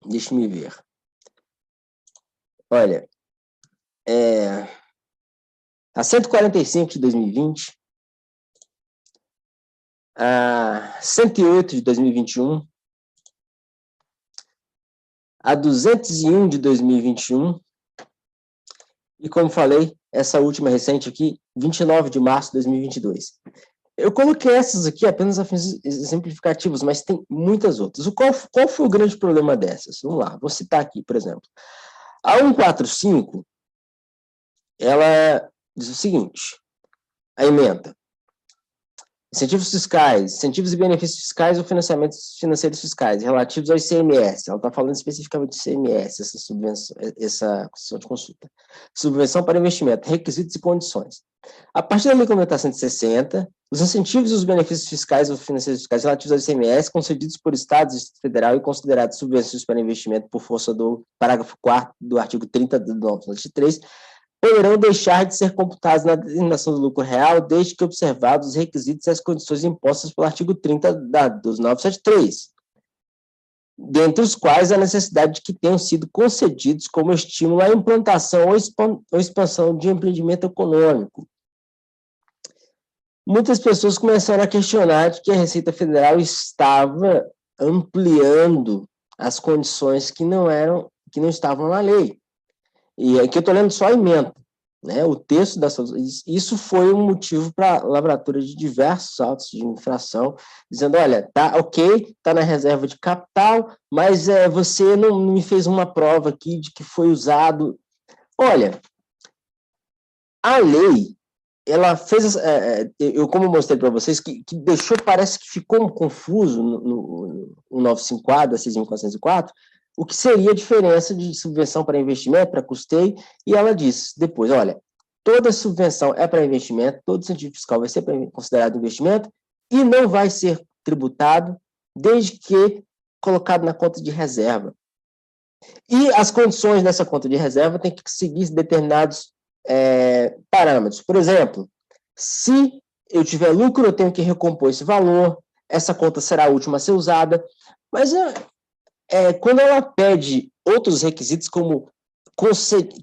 deixa eu ver. Olha, a 145 de 2020, a 108 de 2021, a 201 de 2021, e como falei, essa última recente aqui, 29 de março de 2022. Eu coloquei essas aqui apenas a fins exemplificativos, mas tem muitas outras. Qual foi o grande problema dessas? Vamos lá, vou citar aqui, por exemplo. A 145, ela diz o seguinte, a emenda: incentivos fiscais, incentivos e benefícios fiscais ou financiamentos financeiros fiscais relativos ao ICMS. Ela está falando especificamente do ICMS, essa subvenção, essa questão de consulta. Subvenção para investimento, requisitos e condições. A partir da Lei Complementar 160, os incentivos e os benefícios fiscais ou financeiros fiscais relativos ao ICMS concedidos por Estados e Distrito Federal e considerados subvenções para investimento por força do parágrafo 4º do artigo 30 do 993, poderão deixar de ser computados na determinação do lucro real, desde que observados os requisitos e as condições impostas pelo artigo 30 dos 973, dentre os quais a necessidade de que tenham sido concedidos como estímulo à implantação ou expansão de empreendimento econômico. Muitas pessoas começaram a questionar de que a Receita Federal estava ampliando as condições que não estavam na lei. E aqui eu estou lendo só a emenda, né? O texto isso foi um motivo para a lavratura de diversos autos de infração, dizendo, olha, tá ok, está na reserva de capital, mas você não me fez uma prova aqui de que foi usado. Olha, a lei, ela fez, como eu mostrei para vocês, que deixou, parece que ficou confuso no 195A da 6.404, o que seria a diferença de subvenção para investimento, para custeio, e ela diz depois, olha, toda subvenção é para investimento, todo incentivo fiscal vai ser considerado investimento e não vai ser tributado desde que colocado na conta de reserva. E as condições dessa conta de reserva têm que seguir determinados parâmetros. Por exemplo, se eu tiver lucro, eu tenho que recompor esse valor, essa conta será a última a ser usada, mas quando ela pede outros requisitos, como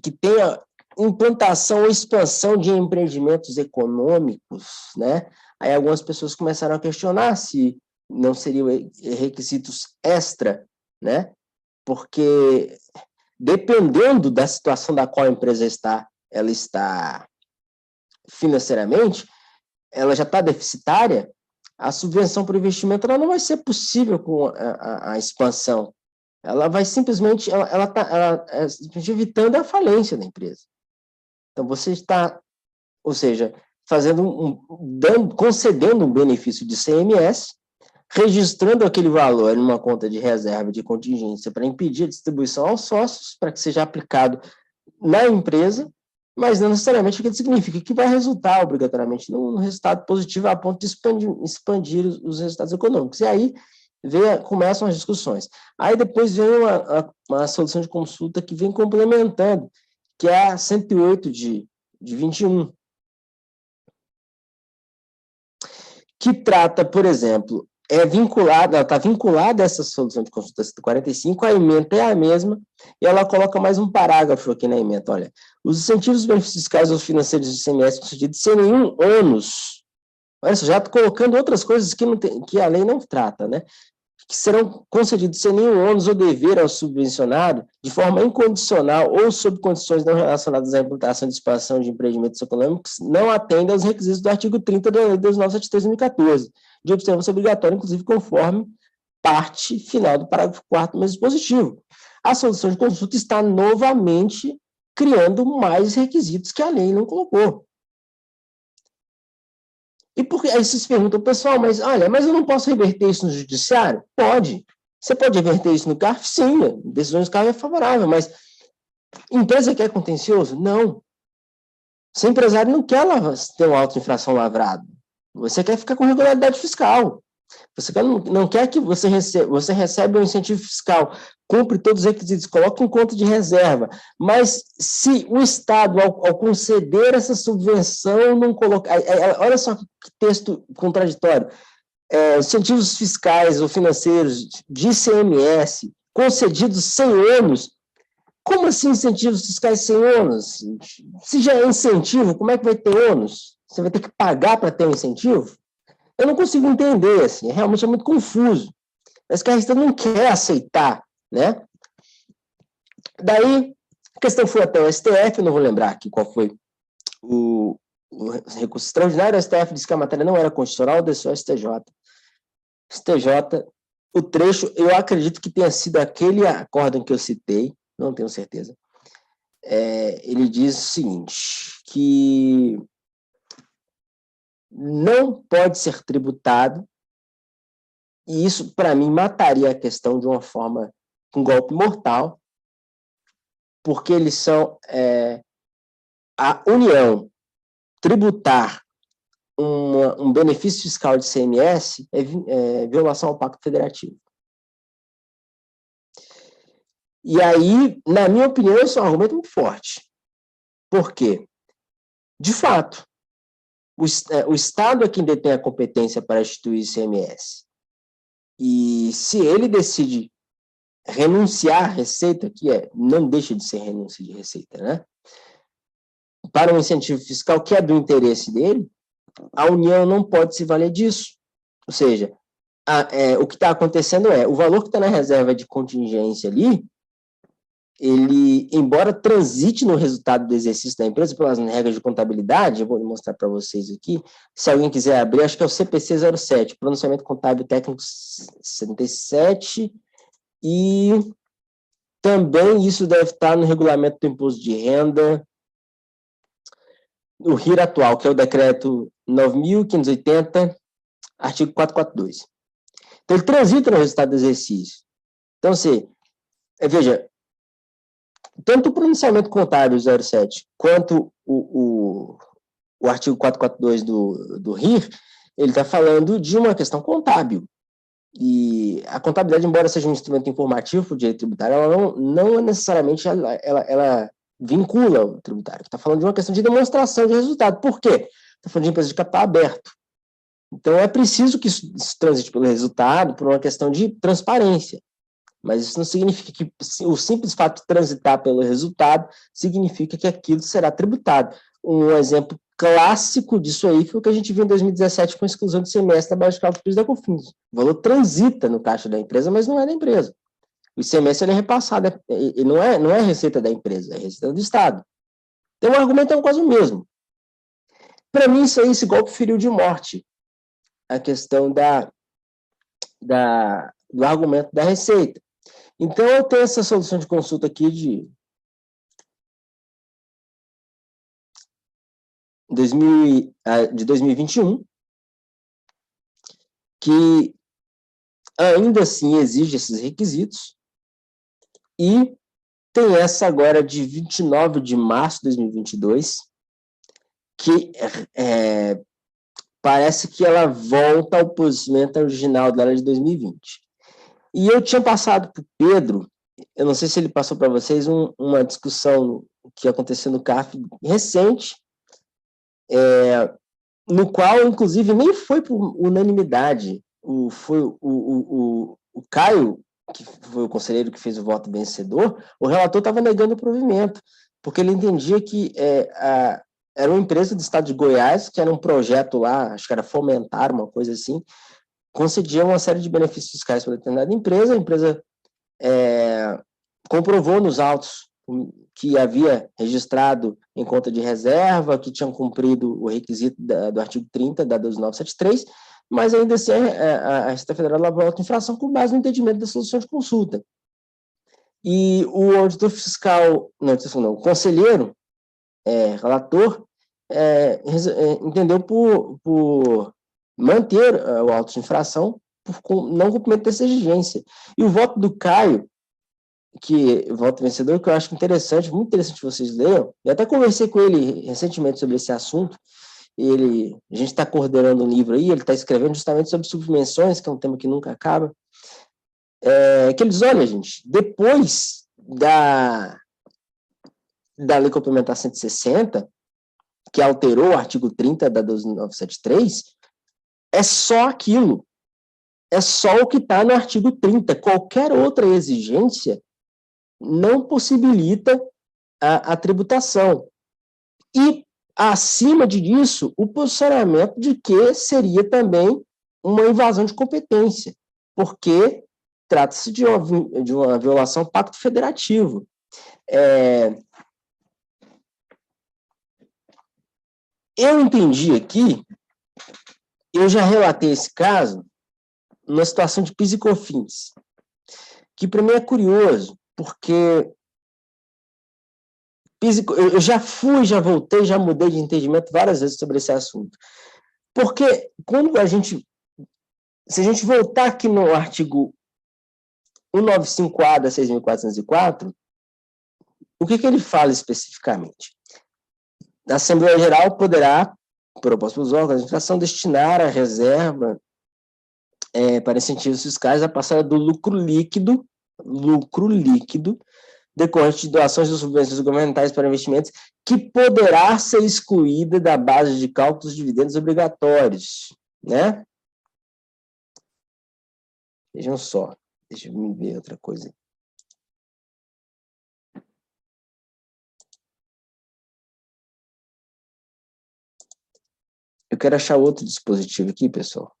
que tenha implantação ou expansão de empreendimentos econômicos, né? Aí algumas pessoas começaram a questionar se não seriam requisitos extra, né? Porque dependendo da situação da qual a empresa ela está financeiramente, ela já está deficitária, a subvenção para o investimento ela não vai ser possível com a expansão. Ela vai simplesmente, ela está evitando a falência da empresa. Então, você está, ou seja, concedendo um benefício de CMS, registrando aquele valor numa conta de reserva de contingência para impedir a distribuição aos sócios, para que seja aplicado na empresa, mas não necessariamente o que significa que vai resultar obrigatoriamente num resultado positivo a ponto de expandir os resultados econômicos. E aí começam as discussões. Aí depois vem uma solução de consulta que vem complementando, que é a 108 de 21, que trata, por exemplo, ela está vinculada a essa solução de consulta 145, a ementa é a mesma, e ela coloca mais um parágrafo aqui na ementa, olha, os incentivos benefícios fiscais ou financeiros do ICMS concedidos sem nenhum ônus, olha só, já estou colocando outras coisas que a lei não trata, né? Que serão concedidos sem nenhum ônus ou dever ao subvencionado, de forma incondicional ou sob condições não relacionadas à implantação e expansão de empreendimentos econômicos, não atendem aos requisitos do artigo 30 da Lei 2.973/2014, 2014, de observância obrigatória, inclusive conforme parte final do parágrafo 4º do mesmo dispositivo. A solução de consulta está novamente criando mais requisitos que a lei não colocou. E por que aí vocês perguntam, pessoal, mas eu não posso reverter isso no judiciário? Pode. Você pode reverter isso no CARF? Sim, a decisão do CARF é favorável, mas empresa quer contencioso? Não. Se o empresário não quer ter uma auto-infração lavrada, você quer ficar com regularidade fiscal. Você não quer que você recebe um incentivo fiscal, cumpre todos os requisitos, coloca em conta de reserva, mas se o Estado, ao conceder essa subvenção, não colocar... Olha só que texto contraditório. Incentivos fiscais ou financeiros de ICMS concedidos sem ônus. Como assim incentivos fiscais sem ônus? Se já é incentivo, como é que vai ter ônus? Você vai ter que pagar para ter um incentivo? Eu não consigo entender, assim, realmente é muito confuso. Mas que a Receita não quer aceitar, né? Daí, a questão foi até o STF, não vou lembrar aqui qual foi o recurso extraordinário, o STF disse que a matéria não era constitucional, desceu ao STJ. STJ, o trecho, eu acredito que tenha sido aquele acórdão que eu citei, não tenho certeza. Ele diz o seguinte, que não pode ser tributado, e isso, para mim, mataria a questão de uma forma, com golpe mortal, porque eles são a União tributar um benefício fiscal de ICMS é violação ao Pacto Federativo. E aí, na minha opinião, esse é um argumento muito forte. Por quê? De fato, o Estado é quem detém a competência para instituir ICMS. E se ele decide renunciar à receita, que não deixa de ser renúncia de receita, né? Para um incentivo fiscal que é do interesse dele, a União não pode se valer disso. Ou seja, o que está acontecendo o valor que está na reserva de contingência ali, ele, embora transite no resultado do exercício da empresa, pelas regras de contabilidade, eu vou mostrar para vocês aqui, se alguém quiser abrir, acho que é o CPC 07, Pronunciamento Contábil Técnico 77, e também isso deve estar no regulamento do imposto de renda, o RIR atual, que é o decreto 9.580, artigo 442. Então, ele transita no resultado do exercício. Então, veja, tanto o pronunciamento contábil 07 quanto o artigo 442 do RIR, ele está falando de uma questão contábil. E a contabilidade, embora seja um instrumento informativo para o direito tributário, ela não necessariamente ela vincula o tributário. Está falando de uma questão de demonstração de resultado. Por quê? Está falando de empresa de capital aberto. Então, é preciso que isso transite pelo resultado por uma questão de transparência. Mas isso não significa que o simples fato de transitar pelo resultado significa que aquilo será tributado. Um exemplo clássico disso aí foi o que a gente viu em 2017 com a exclusão do ICMS da base de cálculo da COFINS. O valor transita no caixa da empresa, mas não é da empresa. O ICMS ele é repassado, ele não é receita da empresa, é receita do Estado. Então o argumento é quase o mesmo. Para mim, isso aí, esse golpe feriu de morte a questão do argumento da receita. Então, eu tenho essa solução de consulta aqui de 2021, que ainda assim exige esses requisitos, e tem essa agora de 29 de março de 2022, que parece que ela volta ao posicionamento original dela de 2020. E eu tinha passado para o Pedro, eu não sei se ele passou para vocês, uma discussão que aconteceu no CARF recente, no qual, inclusive, nem foi por unanimidade foi o Caio, que foi o conselheiro que fez o voto vencedor, o relator estava negando o provimento, porque ele entendia que era uma empresa do estado de Goiás, que era um projeto lá, acho que era Fomentar, uma coisa assim, concedia uma série de benefícios fiscais para determinada empresa, a empresa comprovou nos autos que havia registrado em conta de reserva, que tinham cumprido o requisito do artigo 30 da 12973, mas ainda assim a Receita Federal elaborou auto-infração com base no entendimento da solução de consulta. E o auditor fiscal, não, o conselheiro, relator, entendeu por manter o auto de infração por não cumprimento dessa exigência. E o voto do Caio, que voto vencedor, que eu acho interessante, muito interessante vocês leiam, eu até conversei com ele recentemente sobre esse assunto, a gente está coordenando um livro aí, ele está escrevendo justamente sobre subvenções, que é um tema que nunca acaba, que ele diz, olha, gente, depois da Lei Complementar 160, que alterou o artigo 30 da 12973, é só aquilo, é só o que está no artigo 30, qualquer outra exigência não possibilita a tributação. E, acima disso, o posicionamento de que seria também uma invasão de competência, porque trata-se de uma violação ao pacto federativo. Eu entendi aqui, eu já relatei esse caso numa situação de PIS e COFINS, que para mim é curioso, porque eu já fui, já voltei, já mudei de entendimento várias vezes sobre esse assunto. Porque quando se a gente voltar aqui no artigo 195A da 6.404, o que ele fala especificamente? A Assembleia Geral poderá, proposta pelos órgãos de administração, destinar a reserva para incentivos fiscais a passada do lucro líquido decorrente de doações ou subvenções governamentais para investimentos, que poderá ser excluída da base de cálculo dos dividendos obrigatórios, né? Vejam só, deixa eu me ver outra coisa. Eu quero achar outro dispositivo aqui, pessoal.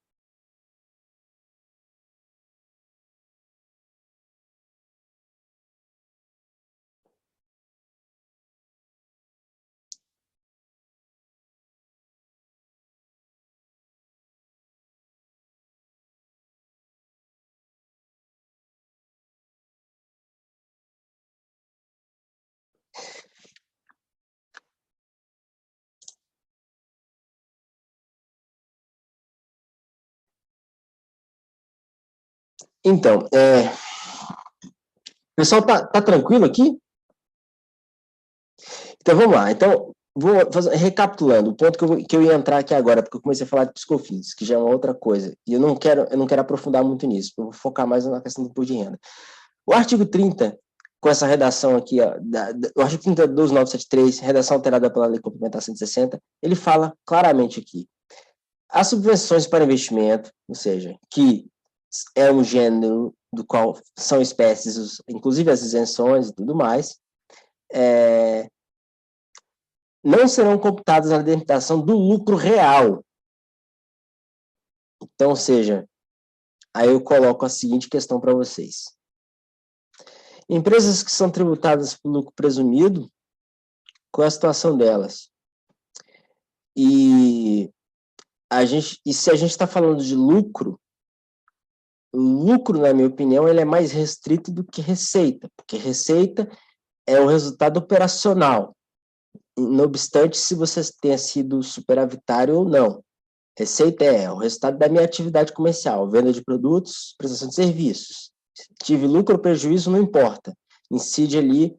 Então, o pessoal tá tranquilo aqui? Então, vamos lá. Então, recapitulando, o ponto que eu ia entrar aqui agora, porque eu comecei a falar de PiscoFins, que já é uma outra coisa, e eu não quero aprofundar muito nisso, eu vou focar mais na questão do imposto de renda. O artigo 30, com essa redação aqui, ó, o artigo 30 da 12973, redação alterada pela Lei Complementar 160, ele fala claramente aqui, as subvenções para investimento, ou seja, que é um gênero do qual são espécies, inclusive as isenções e tudo mais, não serão computadas na delimitação do lucro real. Então, ou seja, aí eu coloco a seguinte questão para vocês. Empresas que são tributadas por lucro presumido, qual é a situação delas? E se a gente está falando de lucro, o lucro, na minha opinião, ele é mais restrito do que receita, porque receita é o resultado operacional, não obstante se você tenha sido superavitário ou não. Receita é o resultado da minha atividade comercial, venda de produtos, prestação de serviços. Tive lucro ou prejuízo, não importa. Incide ali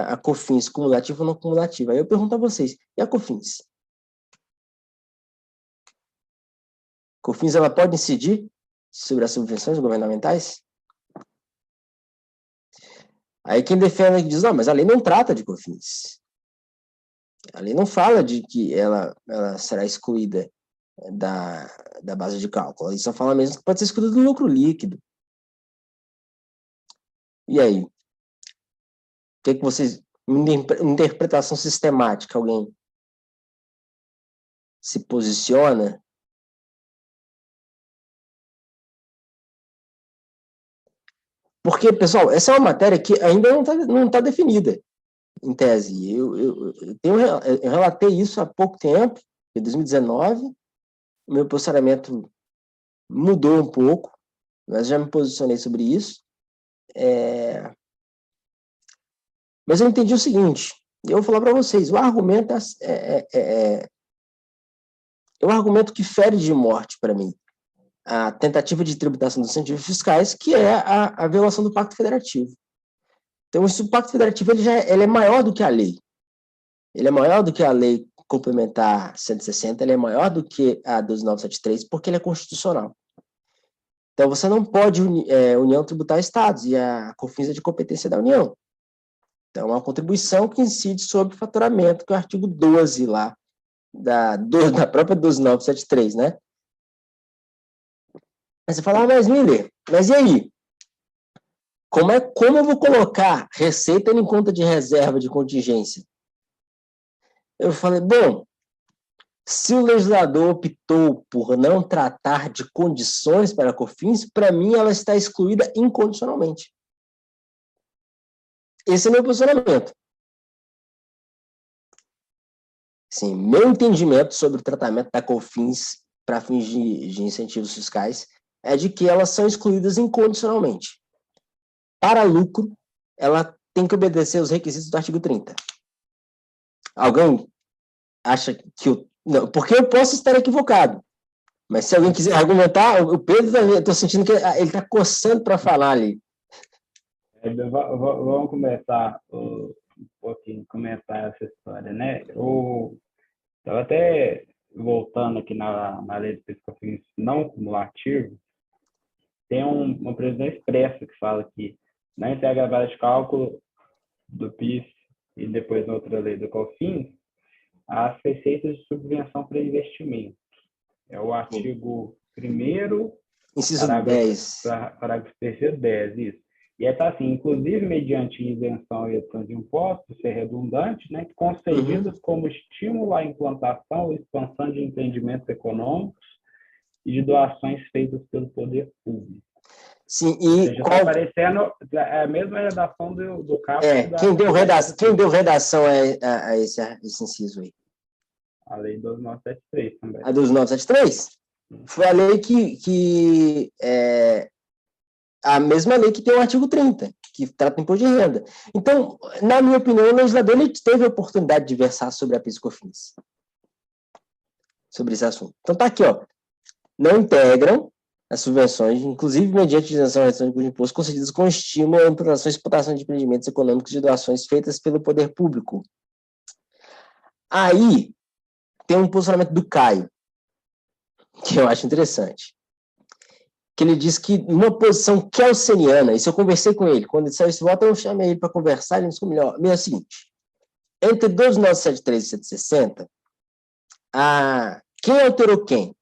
a COFINS, cumulativa ou não cumulativa. Aí eu pergunto a vocês, e a COFINS? COFINS, ela pode incidir sobre as subvenções governamentais? Aí quem defende diz, não, mas a lei não trata de COFINS. A lei não fala de que ela será excluída. da base de cálculo. Ele só fala mesmo que pode ser excluído do lucro líquido. E aí? O que vocês... Interpretação sistemática, alguém se posiciona? Porque, pessoal, essa é uma matéria que ainda não tá definida, em tese. Eu relatei isso há pouco tempo, em 2019, o meu posicionamento mudou um pouco, mas já me posicionei sobre isso. Mas eu entendi o seguinte, eu vou falar para vocês, o argumento é um argumento que fere de morte para mim a tentativa de tributação dos incentivos fiscais, que é a violação do Pacto Federativo. Então, o Pacto Federativo ele é maior do que a lei. Ele é maior do que a lei complementar 160, ele é maior do que a 12973, porque ele é constitucional. Então, você não pode União tributar estados, e a COFINS é de competência da União. Então, é uma contribuição que incide sobre o faturamento, que é o artigo 12 lá, da própria 12973, né? Aí você fala, mas Miller, mas e aí? Como eu vou colocar receita em conta de reserva de contingência? Eu falei, bom, se o legislador optou por não tratar de condições para a COFINS, para mim ela está excluída incondicionalmente. Esse é o meu posicionamento. Sim, meu entendimento sobre o tratamento da COFINS para fins de incentivos fiscais é de que elas são excluídas incondicionalmente. Para lucro, ela tem que obedecer os requisitos do artigo 30. Alguém acha que não, porque eu posso estar equivocado, mas se alguém quiser argumentar, o Pedro também, eu estou sentindo que ele está coçando para falar ali. Vamos começar um pouquinho, comentar essa história, né? Eu estava até voltando aqui na lei do PIS/COFINS não cumulativo, tem uma previsão expressa que fala que na integralidade de cálculo do PIS e depois na outra lei do COFINS, as receitas de subvenção para investimento. É o artigo 1º, inciso 10. Parágrafo 3º, 10, isso. E está assim, inclusive mediante isenção e redução de impostos, ser redundante, né, concedidas como estímulo à implantação e expansão de empreendimentos econômicos e de doações feitas pelo poder público. Sim, e está aparecendo a mesma redação do caput. Quem deu redação a esse inciso aí? A lei 12973 também. A 12973? Foi a lei que a mesma lei que tem o artigo 30, que trata o imposto de renda. Então, na minha opinião, o legislador ele teve a oportunidade de versar sobre a PIS/COFINS, sobre esse assunto. Então, tá aqui, ó. Não integram as subvenções, inclusive mediante isenção e redução de imposto, concedidas com estímulo à implantação e exportação de empreendimentos econômicos de doações feitas pelo poder público. Aí, tem um posicionamento do Caio, que eu acho interessante. Que ele diz que numa posição kelseniana, isso eu conversei com ele, quando ele saiu esse voto, eu chamei ele para conversar, ele disse melhor, é o seguinte, entre 12973 e 160, quem alterou quem?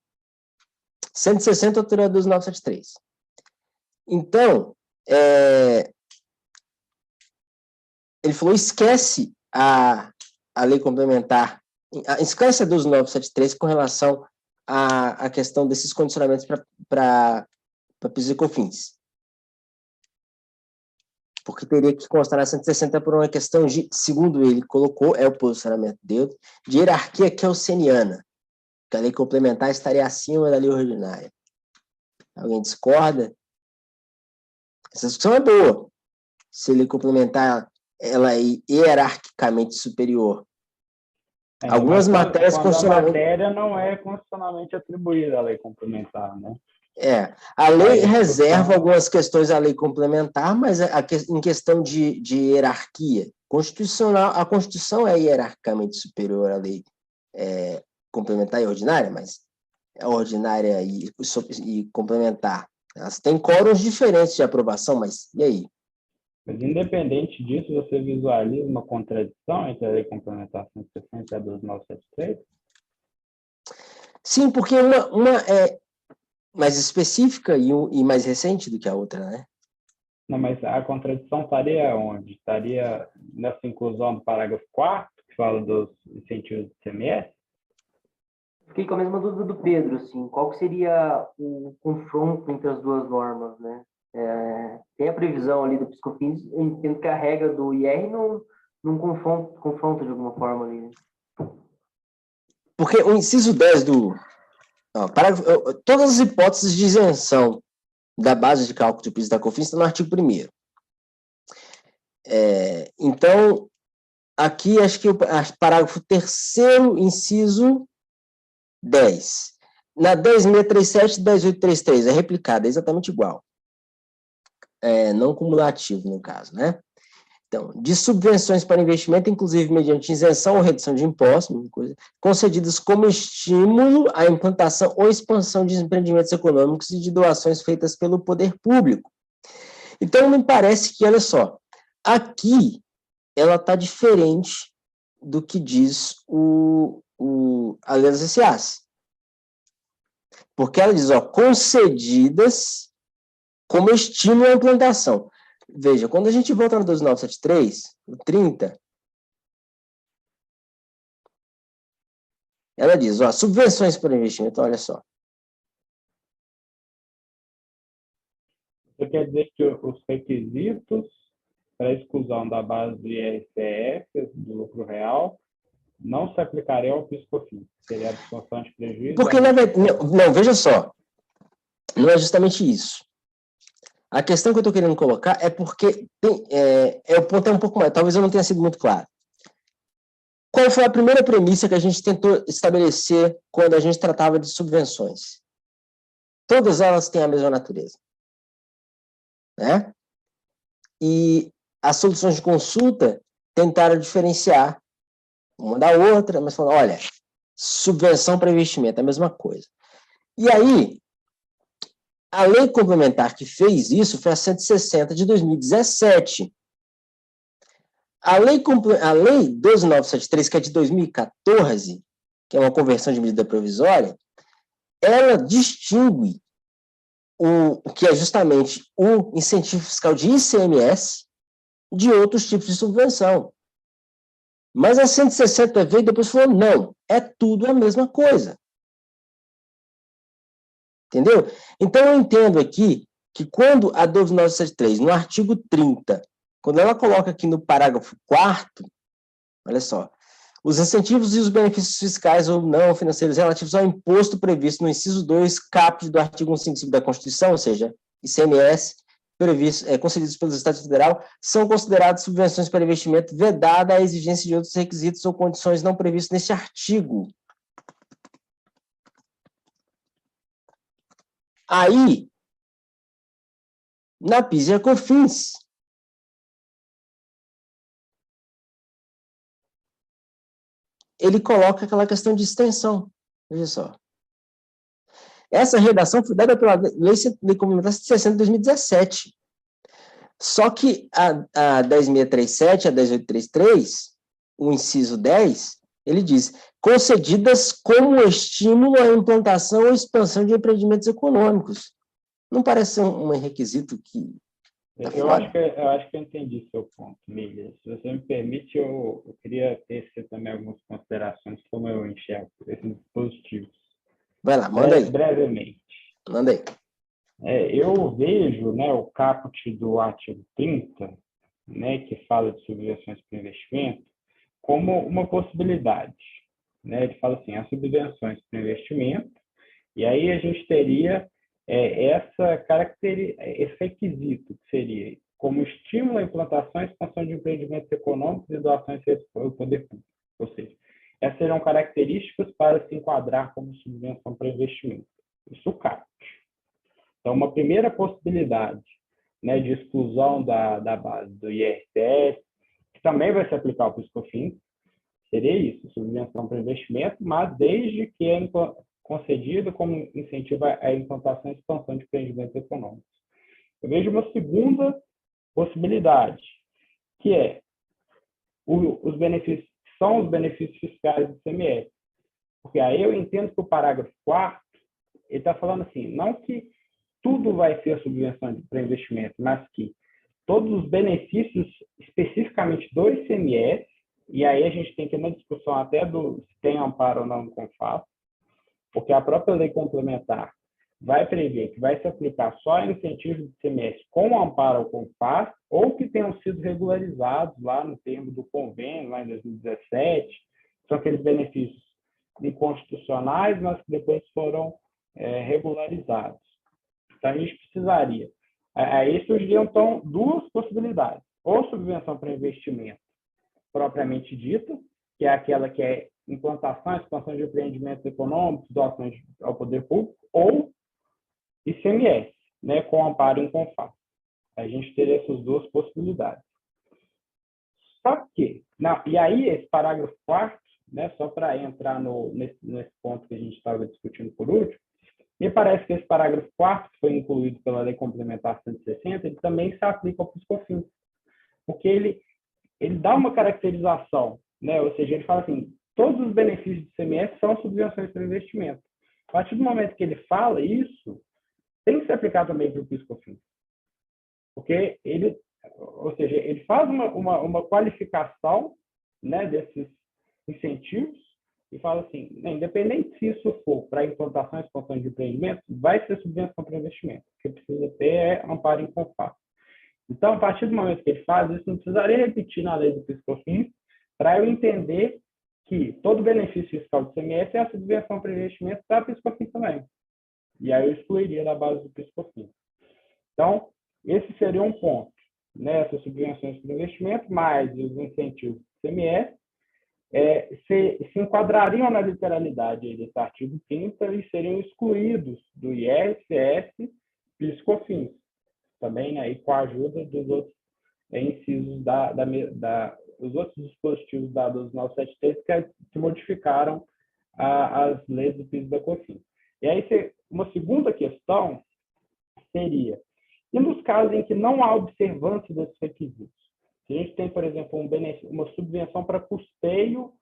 160 alterou a 12973. Então, ele falou, esquece a lei complementar, esquece a 12973 com relação à questão desses condicionamentos para PIS e COFINS. Porque teria que constar na 160 por uma questão de, segundo ele colocou, é o posicionamento dele, de hierarquia kelseniana, que a lei complementar estaria acima da lei ordinária. Alguém discorda? Essa discussão é boa. Se a lei complementar ela é hierarquicamente superior. Algumas matérias constitucionalmente... A matéria não é constitucionalmente atribuída à lei complementar, né? A lei reserva algumas questões à lei complementar, mas em questão de hierarquia constitucional, a Constituição é hierarquicamente superior à lei complementar e ordinária, mas a ordinária e complementar, elas têm quórums diferentes de aprovação, mas e aí? Mas independente disso, você visualiza uma contradição entre a lei complementar 160 e a 12973? Sim, porque uma é mais específica e mais recente do que a outra, né? Não, mas a contradição estaria onde? Estaria nessa inclusão do parágrafo 4º, que fala dos incentivos do ICMS? Fiquei com a mesma dúvida do Pedro, assim, qual que seria o confronto entre as duas normas, né? Tem a previsão ali do PiscoFins, eu entendo que a regra do IR não confronta de alguma forma ali, né? Porque o inciso 10 todas as hipóteses de isenção da base de cálculo de PIS da COFINS estão no artigo 1º. Então, aqui acho que o parágrafo 3º, inciso 10. Na 10.637 e 10.833 é replicada, é exatamente igual. Não cumulativo, no caso, né? Então, de subvenções para investimento, inclusive mediante isenção ou redução de impostos, concedidas como estímulo à implantação ou expansão de empreendimentos econômicos e de doações feitas pelo poder público. Então, me parece que, olha só, aqui ela está diferente do que diz a lei das SAs. Porque ela diz, concedidas como estímulo à implantação. Veja, quando a gente volta no 2973, no 30, ela diz, subvenções para investimento, olha só. Isso quer dizer que os requisitos para a exclusão da base do IRCF, do lucro real, não se aplicariam ao PiscoFins. Seria a absorção de prejuízo. Porque, não, veja só, não é justamente isso. A questão que eu estou querendo colocar é porque o ponto é um pouco mais, talvez eu não tenha sido muito claro. Qual foi a primeira premissa que a gente tentou estabelecer quando a gente tratava de subvenções? Todas elas têm a mesma natureza, né? E as soluções de consulta tentaram diferenciar uma da outra, mas falaram, olha, subvenção para investimento é a mesma coisa. E aí, a lei complementar que fez isso foi a 160 de 2017. A lei 12.973, que é de 2014, que é uma conversão de medida provisória, ela distingue o que é justamente o incentivo fiscal de ICMS de outros tipos de subvenção. Mas a 160 veio e depois falou, não, é tudo a mesma coisa. Entendeu? Então, eu entendo aqui que quando a 12.973, no artigo 30, quando ela coloca aqui no parágrafo 4º, olha só, os incentivos e os benefícios fiscais ou não financeiros relativos ao imposto previsto no inciso 2, caput do artigo 155 da Constituição, ou seja, ICMS, concedidos pelos Estados Federal, são considerados subvenções para investimento vedada a exigência de outros requisitos ou condições não previstos neste artigo. Aí, na PIS e COFINS, ele coloca aquela questão de extensão. Veja só. Essa redação foi dada pela Lei Complementar 60 de 2017. Só que a 10.637, a 10.833, o inciso 10, ele diz, concedidas como estímulo à implantação ou expansão de empreendimentos econômicos. Não parece um requisito que... Eu acho que eu entendi seu ponto, Milha. Se você me permite, eu queria tecer também algumas considerações como eu enxergo esses dispositivos. Vai lá, manda aí. Brevemente. Manda aí. Eu vejo, né, o caput do artigo 30, né, que fala de subvenções para investimento, como uma possibilidade. Né? Ele fala assim, as subvenções para investimento, e aí a gente teria esse requisito, que seria como estímulo à implantação e expansão de empreendimentos econômicos e doações feitas pelo poder público. Ou seja, essas serão características para se enquadrar como subvenção para investimento. Isso caput. Então, uma primeira possibilidade, né, de exclusão da base do IRCS, que também vai se aplicar ao PiscoFins, seria isso, subvenção para investimento, mas desde que é concedido como incentivo à implantação e expansão de empreendimentos econômicos. Eu vejo uma segunda possibilidade, que é os benefícios fiscais do ICMS. Porque aí eu entendo que o parágrafo 4º, ele está falando assim, não que tudo vai ser subvenção para investimento, mas que todos os benefícios especificamente do ICMS, e aí a gente tem que ir na discussão até do se tem amparo ou não no CONFAS, porque a própria lei complementar vai prever que vai se aplicar só incentivos de ICMS com amparo ao CONFAS ou que tenham sido regularizados lá no termo do convênio, lá em 2017, são aqueles benefícios inconstitucionais, mas que depois foram regularizados. Então, a gente precisaria. Aí surgiriam, então, duas possibilidades. Ou subvenção para investimento propriamente dita, que é aquela que é implantação, expansão de empreendimentos econômicos, doações ao poder público, ou ICMS, né, com amparo em CONFAS. A gente teria essas duas possibilidades. Só que, e aí esse parágrafo 4º, né, só para entrar nesse ponto que a gente estava discutindo por último, me parece que esse parágrafo 4º, que foi incluído pela Lei Complementar 160, ele também se aplica ao PIS/COFINS, porque ele dá uma caracterização, né, ou seja, ele fala assim, todos os benefícios do ICMS são subvenções para investimento. A partir do momento que ele fala isso, tem que se aplicar também para o PIS/COFINS, porque ou seja, ele faz uma qualificação, né, desses incentivos e fala assim, independente se isso for para implantação e expansão de empreendimento, vai ser subvenção para investimento. O que precisa ter amparo em CONFAS. Então, a partir do momento que ele faz isso, não precisaria repetir na lei do PIS/COFINS para eu entender que todo benefício fiscal do ICMS é a subvenção para investimento da PIS/COFINS também. E aí eu excluiria da base do PIS/COFINS. Então, esse seria um ponto, né? Essas subvenções para investimento, mais os incentivos do ICMS, se enquadrariam na literalidade aí desse artigo 30 e seriam excluídos do IR, CS, PIS/COFINS, também, né? E com a ajuda dos outros incisos os outros dispositivos da 12.973 que modificaram as leis do PIS e da COFINS. E aí, uma segunda questão seria, e nos casos em que não há observância desses requisitos? Se a gente tem, por exemplo, uma subvenção para custeio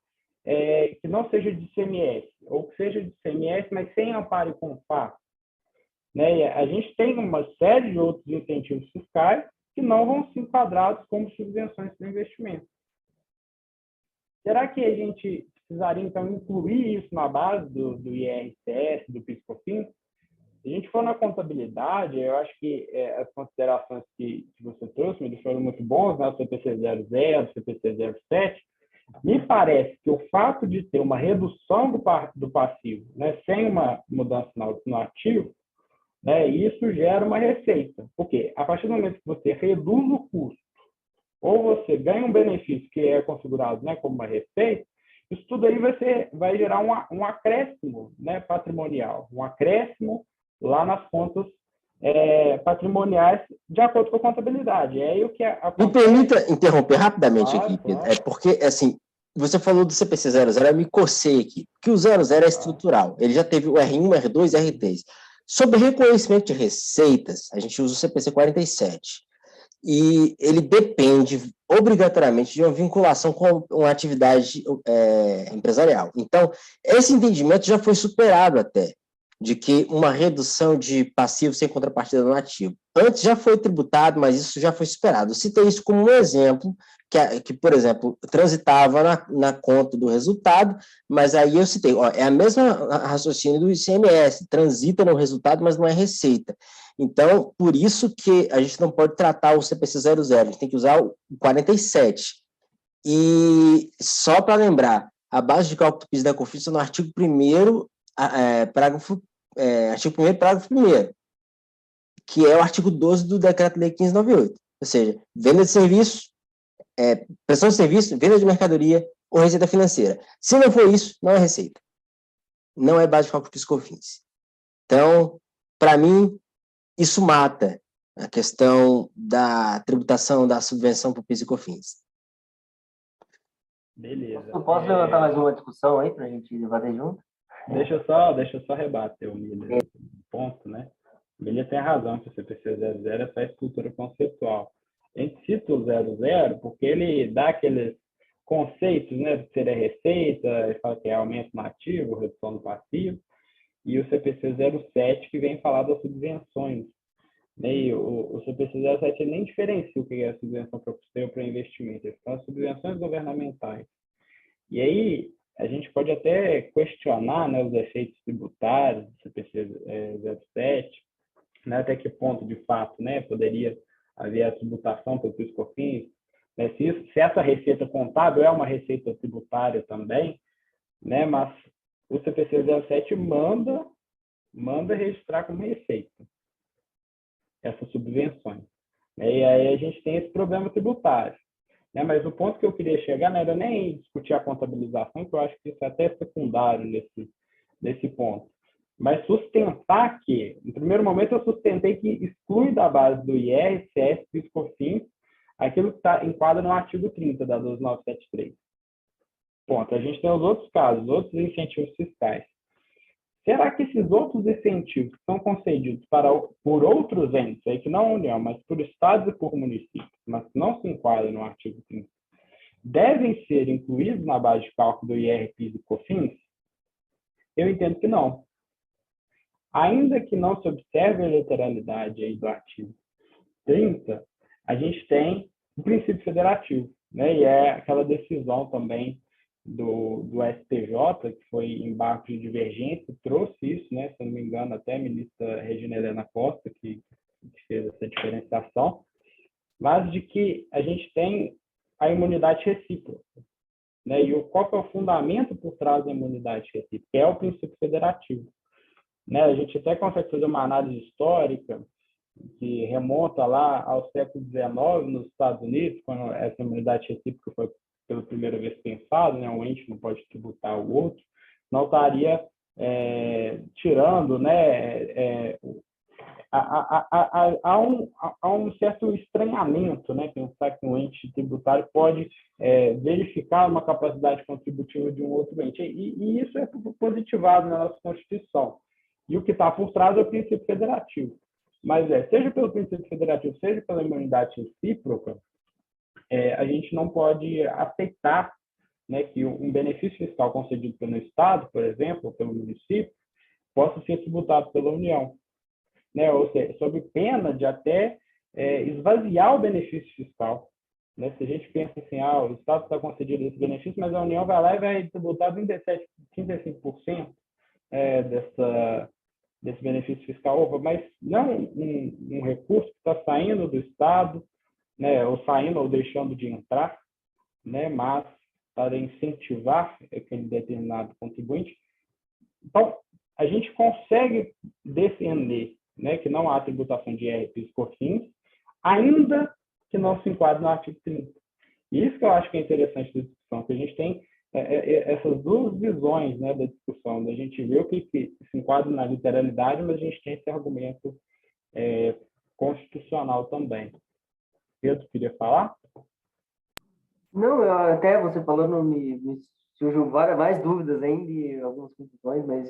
que não seja de ICMS, ou que seja de ICMS, mas sem amparo e CONFAS, né? E a gente tem uma série de outros incentivos fiscais que não vão ser enquadrados como subvenções para investimento. Será que a gente precisaria, então, incluir isso na base do IRCS, do PIS/COFINS? Se a gente for na contabilidade, eu acho que as considerações que você trouxe me foram muito bons, né? O CPC 00, o CPC 07. Me parece que o fato de ter uma redução do passivo, né, sem uma mudança no ativo, né, isso gera uma receita. Porque a partir do momento que você reduz o custo, ou você ganha um benefício que é configurado, né, como uma receita, isso tudo aí vai gerar um acréscimo, né, patrimonial, um acréscimo lá nas contas patrimoniais de acordo com a contabilidade. É aí o que Me permita interromper rapidamente aqui, Pedro. Claro. Porque, assim, você falou do CPC 00, eu me cocei aqui, que o 00 é estrutural. Ele já teve o R1, R2, R3. Sobre reconhecimento de receitas, a gente usa o CPC 47. E ele depende obrigatoriamente de uma vinculação com uma atividade empresarial. Então, esse entendimento já foi superado até, de que uma redução de passivo sem contrapartida no ativo. Antes já foi tributado, mas isso já foi superado. Eu citei isso como um exemplo, que por exemplo, transitava na conta do resultado, mas aí eu citei, é a mesma raciocínio do ICMS, transita no resultado, mas não é receita. Então, por isso que a gente não pode tratar o CPC 00, a gente tem que usar o 47. E só para lembrar, a base de cálculo do PIS da COFINS é no artigo 1º, artigo 1º, parágrafo 1º, que é o artigo 12 do Decreto-Lei 1598. Ou seja, venda de serviço, prestação de serviço, venda de mercadoria ou receita financeira. Se não for isso, não é receita. Não é base de cálculo do PIS/COFINS. Então, para mim, isso mata a questão da tributação da subvenção para o PIS e COFINS. Beleza. Eu posso levantar mais uma discussão aí para a gente debater junto? Deixa eu só rebater o Miller ponto, né? O Miller tem razão que o CPC 00 é só estrutura conceitual. A gente cita o 00 porque ele dá conceitos, né, do que seria receita, ele fala que é aumento no ativo, redução no passivo, e o CPC 07 que vem falar das subvenções. Né? E o CPC 07 ele nem diferencia o que é a subvenção para custeio ou para investimento, são as subvenções governamentais. E aí a gente pode até questionar, né, os efeitos tributários do CPC 07, né, até que ponto, de fato, né, poderia haver a tributação pelo PIS/COFINS, né, se essa receita contábil é uma receita tributária também, né, mas o CPC 07 manda registrar como receita essas subvenções. E aí a gente tem esse problema tributário. Né? Mas o ponto que eu queria chegar não era nem discutir a contabilização, que eu acho que isso é até secundário nesse ponto. Mas sustentar que, no primeiro momento, eu sustentei que exclui da base do IR, CS, PIS/COFINS, aquilo que enquadra no artigo 30 da 12973. Ponto. A gente tem os outros casos, outros incentivos fiscais. Será que esses outros incentivos que são concedidos por outros entes, aí que não a União, mas por estados e por municípios, mas que não se enquadram no artigo 30, devem ser incluídos na base de cálculo do IR, PIS e COFINS? Eu entendo que não. Ainda que não se observe a literalidade aí do artigo 30, a gente tem o princípio federativo, né? E é aquela decisão também do STJ, que foi em barco de divergência, trouxe isso, né? Se eu não me engano, até a ministra Regina Helena Costa, que fez essa diferenciação, mas de que a gente tem a imunidade recíproca. Né? E qual que é o fundamento por trás da imunidade recíproca? É o princípio federativo. Né? A gente até consegue fazer uma análise histórica que remonta lá ao século XIX, nos Estados Unidos, quando essa imunidade recíproca foi pela primeira vez pensada, né? Um ente não pode tributar o outro, não estaria tirando, né? Há um certo estranhamento, né? Pensar que um ente tributário pode verificar uma capacidade contributiva de um outro ente. E isso é positivado na nossa Constituição. E o que está por trás é o princípio federativo. Mas seja pelo princípio federativo, seja pela imunidade recíproca, a gente não pode aceitar, né, que um benefício fiscal concedido pelo Estado, por exemplo, ou pelo município, possa ser tributado pela União. Né? Ou seja, sob pena de até esvaziar o benefício fiscal. Né? Se a gente pensa assim, o Estado está concedido esse benefício, mas a União vai lá e vai tributar 35% desse benefício fiscal, mas não um recurso que está saindo do Estado, né? Ou saindo ou deixando de entrar, né? Mas para incentivar aquele determinado contribuinte. Então, a gente consegue defender, né, que não há tributação de IR, PIS, COFINS, ainda que não se enquadre no artigo 30. E isso que eu acho que é interessante da discussão, que a gente tem essas duas visões, né, da discussão, da gente ver o que se enquadra na literalidade, mas a gente tem esse argumento constitucional também. Pedro, queria falar? Não, até você falando me surgiu mais dúvidas ainda e algumas confusões, mas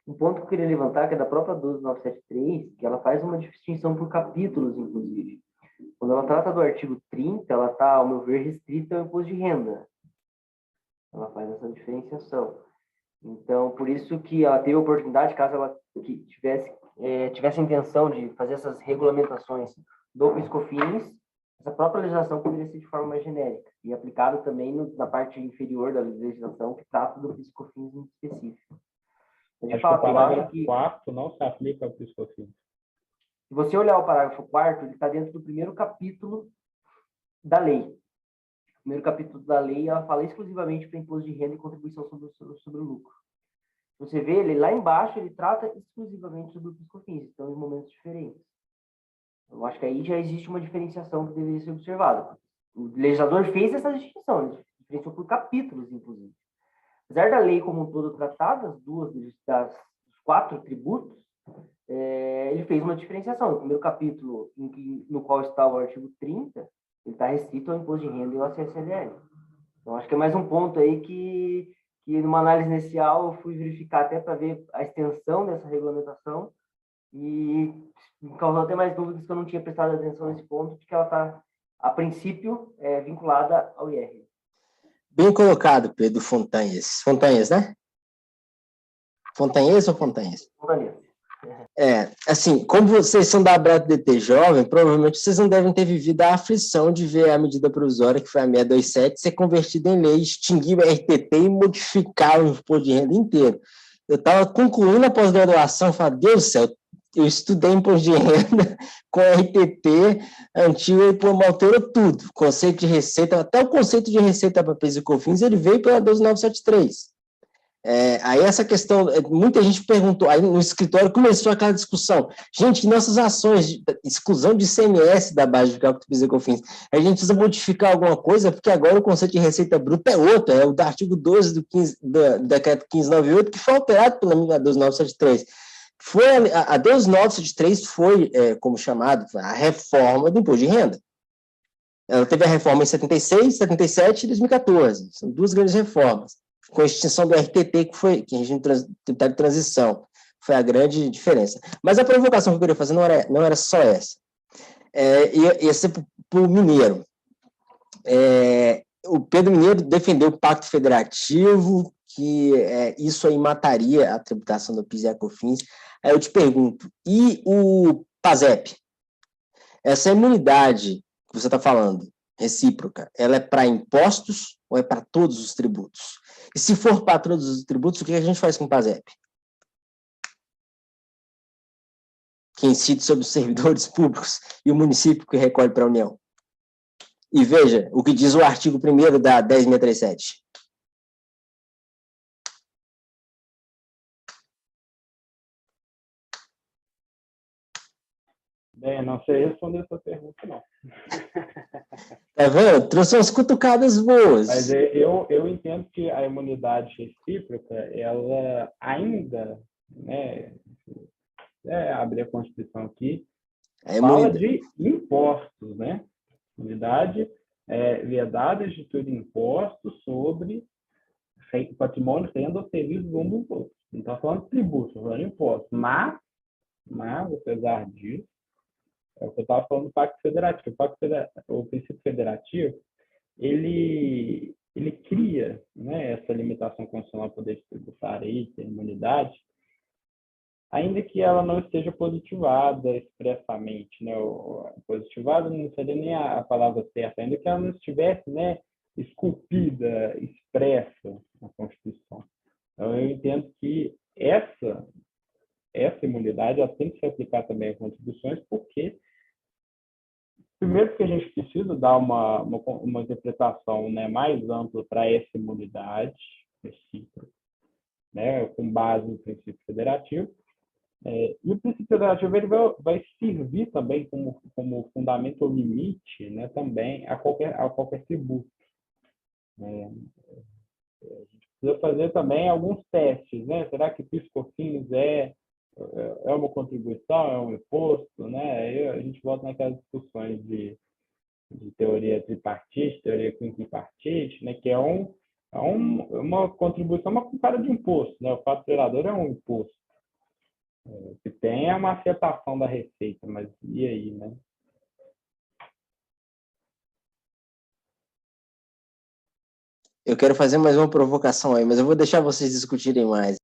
um ponto que eu queria levantar, que é da própria 12973, que ela faz uma distinção por capítulos, inclusive. Quando ela trata do artigo 30, ela está, ao meu ver, restrita ao imposto de renda. Ela faz essa diferenciação. Então, por isso que ela teve a oportunidade, caso ela tivesse a intenção de fazer essas regulamentações do PIS/COFINS, essa própria legislação poderia ser de forma mais genérica e aplicada também na parte inferior da legislação que trata do PIS/COFINS em específico. De fato, o parágrafo 4 não se aplica ao PIS/COFINS. Se você olhar o parágrafo 4º, ele está dentro do primeiro capítulo da lei. O primeiro capítulo da lei, ela fala exclusivamente para imposto de renda e contribuição sobre o lucro. Você vê, ele lá embaixo, ele trata exclusivamente sobre o PIS/COFINS, então em momentos diferentes. Eu acho que aí já existe uma diferenciação que deveria ser observada. O legislador fez essa distinção, ele diferenciou por capítulos, inclusive. Apesar da lei como um todo tratar dos 4 tributos, ele fez uma diferenciação. No primeiro capítulo, no qual está o artigo 30, ele está restrito ao imposto de renda e ao ACSLL. Então, acho que é mais um ponto aí que numa análise inicial, eu fui verificar até para ver a extensão dessa regulamentação e me causou até mais dúvidas que eu não tinha prestado atenção nesse ponto, de que ela está, a princípio, vinculada ao IR. Bem colocado, Pedro Fontanhas. Fontanhas, né? Fontanhas ou Fontanhas? Fontanhas. Assim, como vocês são da Abraço DT Jovem, provavelmente vocês não devem ter vivido a aflição de ver a medida provisória, que foi a 627, ser convertida em lei, extinguir o RTT e modificar o imposto de renda inteiro. Eu estava concluindo a pós-graduação e falei, Deus do céu, eu estudei imposto de renda com RTT antigo e pô, alterou tudo. Conceito de receita, até o conceito de receita para PIS e COFINS, ele veio pela 12973. Aí essa questão, muita gente perguntou, aí no escritório começou aquela discussão, gente, nossas ações de exclusão de ICMS da base de cálculo do PIS e COFINS, a gente precisa modificar alguma coisa, porque agora o conceito de receita bruta é outro, é o do artigo 12 do decreto 1598, que foi alterado pela 12973. A 12973 foi, como chamado, a reforma do imposto de renda. Ela teve a reforma em 76, 77 e 2014, são duas grandes reformas. Com a extinção do RTT, que a gente tentar de transição. Foi a grande diferença. Mas a provocação que eu queria fazer não era só essa. Ia ser para o Mineiro. O Pedro Mineiro defendeu o Pacto Federativo, que isso aí mataria a tributação do PIS e COFINS. Aí eu te pergunto, e o PASEP? Essa imunidade que você está falando, recíproca, ela é para impostos ou é para todos os tributos? E se for para todos os tributos, o que a gente faz com o PASEP? Que incide sobre os servidores públicos e o município que recolhe para a União. E veja o que diz o artigo 1º da 10637. Bem, não sei responder essa pergunta, não. Tá vendo? Trouxe umas cutucadas boas. Mas eu entendo que a imunidade recíproca, ela ainda, né, abrir a Constituição aqui, fala de impostos, né? Imunidade vedada de instituir impostos sobre patrimônio, renda ou serviços um dos outros. Não está falando de tributos, está falando de impostos. Mas, apesar disso, é o que eu estava falando do Pacto Federativo. O princípio federativo, ele cria, né, essa limitação constitucional ao poder tributário e ter imunidade, ainda que ela não esteja positivada expressamente, né? Positivada não seria nem a palavra certa, ainda que ela não estivesse, né, esculpida, expressa na Constituição. Então, eu entendo que essa imunidade ela tem que se aplicar também a contribuições, porque primeiro porque a gente precisa dar uma interpretação, né, mais ampla para essa imunidade recíproca, né, com base no princípio federativo. E o princípio federativo ele vai servir também como fundamento ou limite, né, também a qualquer tributo. A gente precisa fazer também alguns testes, né? Será que PIS/COFINS é uma contribuição, é um imposto, né? Aí a gente volta naquelas discussões de teoria tripartite, teoria quintripartite, né? Que é uma contribuição, uma cara de imposto, né? O fato gerador é um imposto. Que tem uma afetação da receita, mas e aí, né? Eu quero fazer mais uma provocação aí, mas eu vou deixar vocês discutirem mais.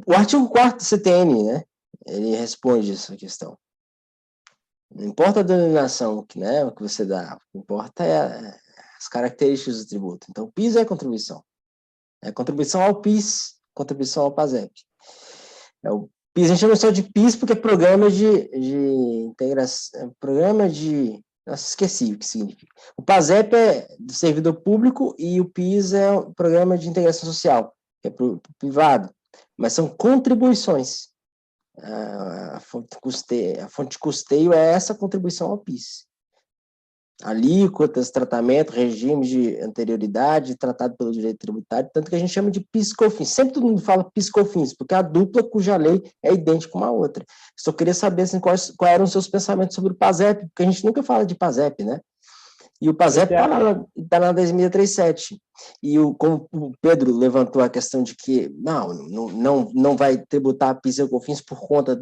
O artigo 4º do CTN, né? Ele responde essa questão. Não importa a denominação, né, o que você dá, o que importa é as características do tributo. Então, o PIS é contribuição. É contribuição ao PIS, contribuição ao PASEP. O PIS, a gente chama só de PIS porque é programa de integração, nossa, esqueci o que significa. O PASEP é do servidor público e o PIS é o programa de integração social, que é para o privado. Mas são contribuições. A fonte de custeio é essa contribuição ao PIS. Alíquotas, tratamento, regime de anterioridade, tratado pelo direito tributário, tanto que a gente chama de PIS/COFINS. Sempre todo mundo fala PIS/COFINS, porque a dupla cuja lei é idêntica uma à outra. Só queria saber assim, quais eram os seus pensamentos sobre o PASEP, porque a gente nunca fala de PASEP, né? E o PASEP está na 10637. E como o Pedro levantou a questão de que não vai tributar PIS e COFINS por conta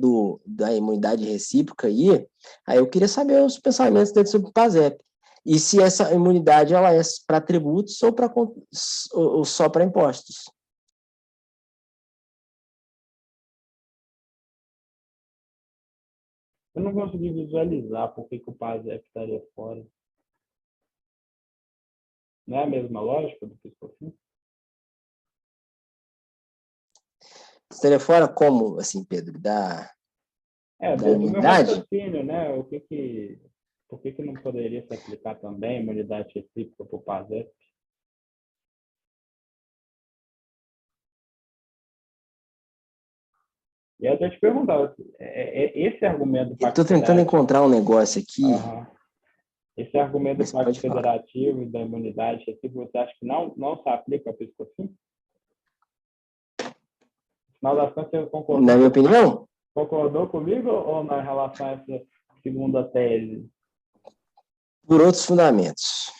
da imunidade recíproca aí eu queria saber os pensamentos dele sobre o PASEP. e se essa imunidade ela é para tributos ou só para impostos. Eu não consegui visualizar por que o PASEP estaria fora. Não é a mesma lógica do PIS/COFINS? Estaria fora como, assim, Pedro, da Do meu imunidade? raciocínio, né? Por que não poderia se aplicar também a imunidade recíproca para o PASEP? E eu até te perguntava, esse argumento do Pacto Estou tentando encontrar um negócio aqui. Esse argumento do Mas Pacto pode falar. Federativo e da imunidade recíproca, você acha que não se aplica ao PIS/COFINS? Afinal das contas, você concordou? Na minha opinião? Concordou comigo ou na relação a essa segunda tese? Por outros fundamentos.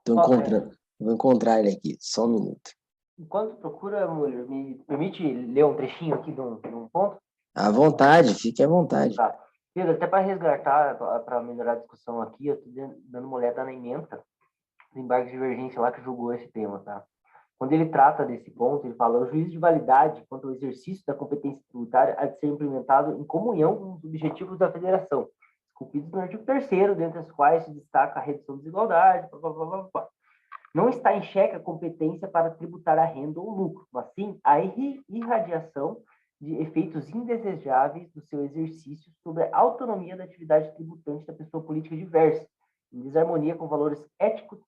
Vou encontrar ele aqui, só um minuto. Enquanto procura, Muller, me permite ler um trechinho aqui de um ponto? À vontade, fique à vontade. Tá. Pedro, até para resgatar, para melhorar a discussão aqui, eu estou dando uma olhada na ementa do embargo de divergência lá que julgou esse tema, tá? Quando ele trata desse ponto, ele fala: o juízo de validade quanto ao exercício da competência tributária há de ser implementado em comunhão com os objetivos da federação, esculpidos no artigo 3º, dentre os quais se destaca a redução da desigualdade, Não está em xeque a competência para tributar a renda ou lucro, mas sim a irradiação de efeitos indesejáveis do seu exercício sobre a autonomia da atividade tributante da pessoa política diversa, em desarmonia com valores éticos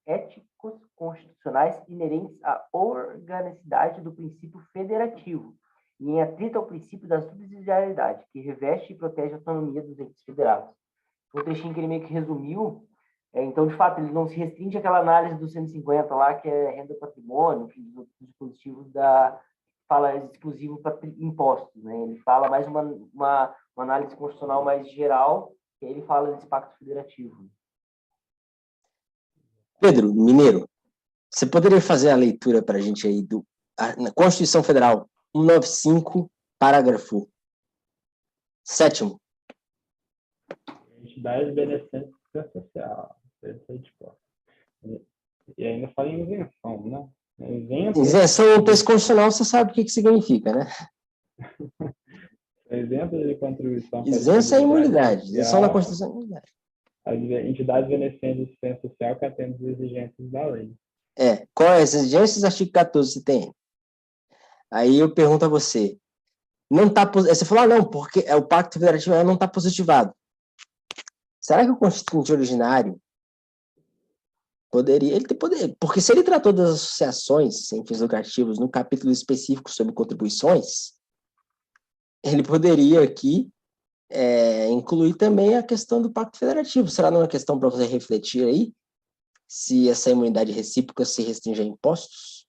constitucionais inerentes à organicidade do princípio federativo e em atrito ao princípio da subsidiariedade, que reveste e protege a autonomia dos entes federados. O trechinho que ele meio que resumiu, então, de fato, ele não se restringe àquela análise do 150 lá, que é renda patrimônio, dos dispositivos fala exclusivo para impostos, né? Ele fala mais uma análise constitucional mais geral, e aí ele fala desse pacto federativo. Pedro Mineiro, você poderia fazer a leitura para a gente aí na Constituição Federal 195, parágrafo 7º. Entidades beneficentes social. E ainda fala em isenção, né? Isenção no texto constitucional, você sabe o que significa, né? Isento de contribuição. Isenção é imunidade. Isenção na Constituição é imunidade. As entidades beneficentes do sistema social que atendem as exigências da lei. Quais as exigências do artigo 14 você tem? Aí eu pergunto a você. Você falou, não, porque o Pacto Federativo não está positivado. Será que o Constituinte originário poderia? Ele tem poder, porque se ele tratou das associações sem fins lucrativos no capítulo específico sobre contribuições, ele poderia aqui incluir também a questão do Pacto Federativo. Será não uma questão para você refletir aí se essa imunidade recíproca se restringe a impostos?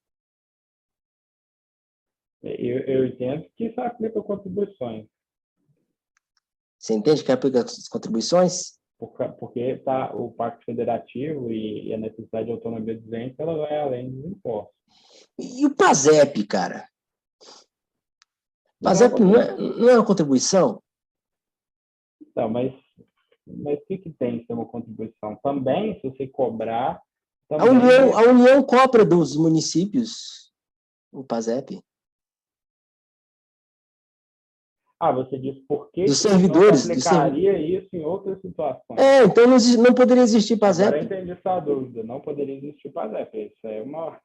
Eu entendo que isso aplica contribuições. Você entende que aplica as contribuições? Porque tá, o Pacto Federativo e a necessidade de autonomia dos entes, ela vai além dos impostos. E o PASEP, cara? PASEP não é uma contribuição? Então, mas o que tem que ser uma contribuição? Também, se você cobrar... Também... A União cobra dos municípios o PASEP. Você diz por que dos servidores, não aplicaria isso em outras situações? Então não poderia existir PASEP. Agora eu entendi sua dúvida. Não poderia existir PASEP. Isso é uma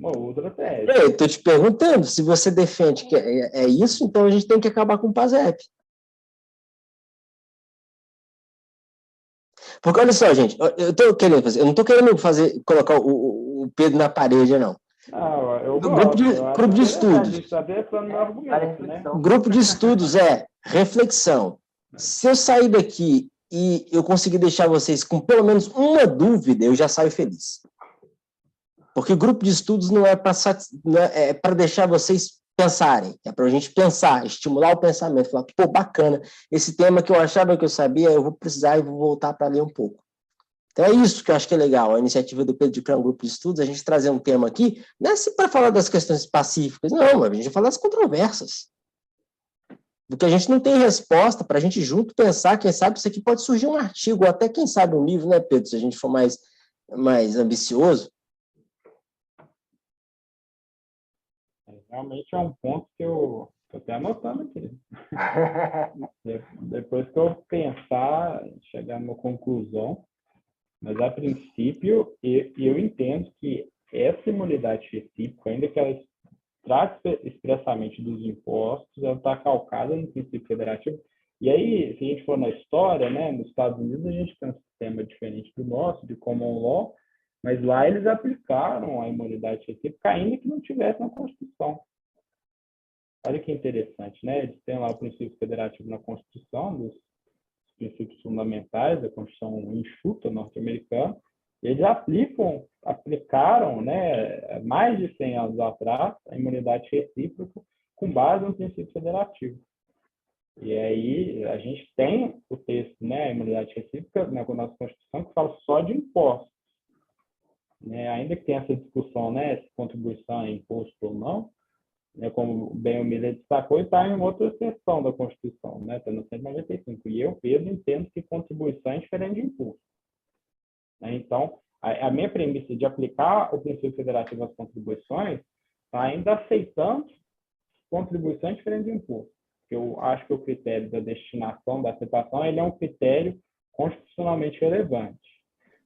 outra tese. Eu estou te perguntando, se você defende que é isso, então a gente tem que acabar com o PASEP. Porque olha só, gente, eu não estou querendo colocar o Pedro na parede, não. Grupo de estudos. Grupo de estudos reflexão. Se eu sair daqui e eu conseguir deixar vocês com pelo menos uma dúvida, eu já saio feliz. Porque grupo de estudos não é para deixar vocês pensarem, é para a gente pensar, estimular o pensamento, falar, pô, bacana, esse tema que eu achava que eu sabia, eu vou precisar e vou voltar para ler um pouco. Então é isso que eu acho que é legal, a iniciativa do Pedro de criar um grupo de estudos, a gente trazer um tema aqui, não é para falar das questões pacíficas, não, mas a gente vai falar das controvérsias. do que a gente não tem resposta para a gente junto pensar, quem sabe isso aqui pode surgir um artigo, ou até, quem sabe, um livro, né, Pedro, se a gente for mais ambicioso. Realmente é um ponto que eu estou até anotando aqui. Depois que eu pensar, chegar numa conclusão, mas a princípio eu entendo que essa imunidade recíproca, ainda que ela trate expressamente dos impostos, ela está calcada no princípio federativo. E aí, se a gente for na história, né, nos Estados Unidos a gente tem um sistema diferente do nosso, de common law, mas lá eles aplicaram a imunidade recíproca ainda que não tivesse na Constituição. Olha que interessante, né? Eles têm lá o princípio federativo na Constituição, dos princípios fundamentais da Constituição enxuta norte-americana, e eles aplicaram, né, mais de 100 anos atrás, a imunidade recíproca com base no princípio federativo. E aí a gente tem o texto, né, a imunidade recíproca na nossa Constituição, que fala só de impostos. Né? Ainda que tenha essa discussão, né, se contribuição é imposto ou não, né, como bem o Miller destacou, está em outra seção da Constituição, né, está no 195. E eu, Pedro, entendo que contribuição é diferente de imposto. Né? Então, a minha premissa de aplicar o princípio federativo às contribuições está ainda aceitando contribuição diferente de imposto. Eu acho que o critério da destinação, da aceitação, ele é um critério constitucionalmente relevante.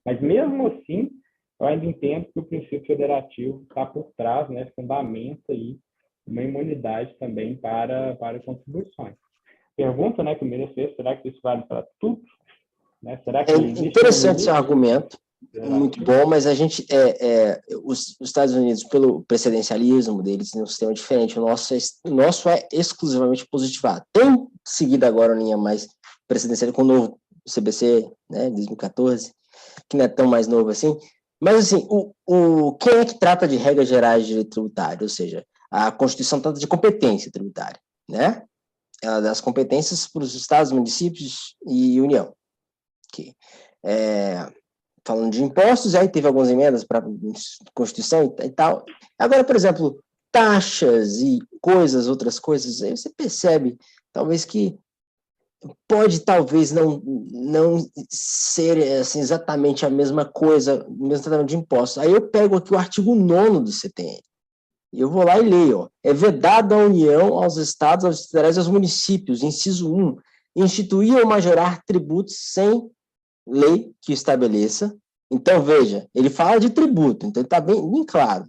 Mas, mesmo assim, eu ainda entendo que o princípio federativo está por trás, né, fundamenta aí uma imunidade também para contribuições. Pergunta, né, que o Miller fez, será que isso vale para tudo? Né? Será que existe interessante esse argumento, muito bom, mas a gente, os Estados Unidos, pelo presidencialismo deles, tem um sistema diferente, o nosso é exclusivamente positivado. Tem seguido agora a linha mais presidencial com o novo CBC, né, 2014, que não é tão mais novo assim, mas assim, quem é que trata de regras gerais de direito tributário? Ou seja, a Constituição trata de competência tributária, né? Ela dá as competências para os estados, municípios e União. Okay. Falando de impostos, aí teve algumas emendas para a Constituição e tal. Agora, por exemplo, taxas e outras coisas, aí você percebe, talvez que pode, talvez, não ser assim, exatamente a mesma coisa, o mesmo tratamento de impostos. Aí eu pego aqui o artigo 9º do CTN, e eu vou lá e leio, ó. É vedado à União, aos estados, aos federais e aos municípios, inciso 1, instituir ou majorar tributos sem lei que estabeleça. Então, veja, ele fala de tributo, então está bem claro.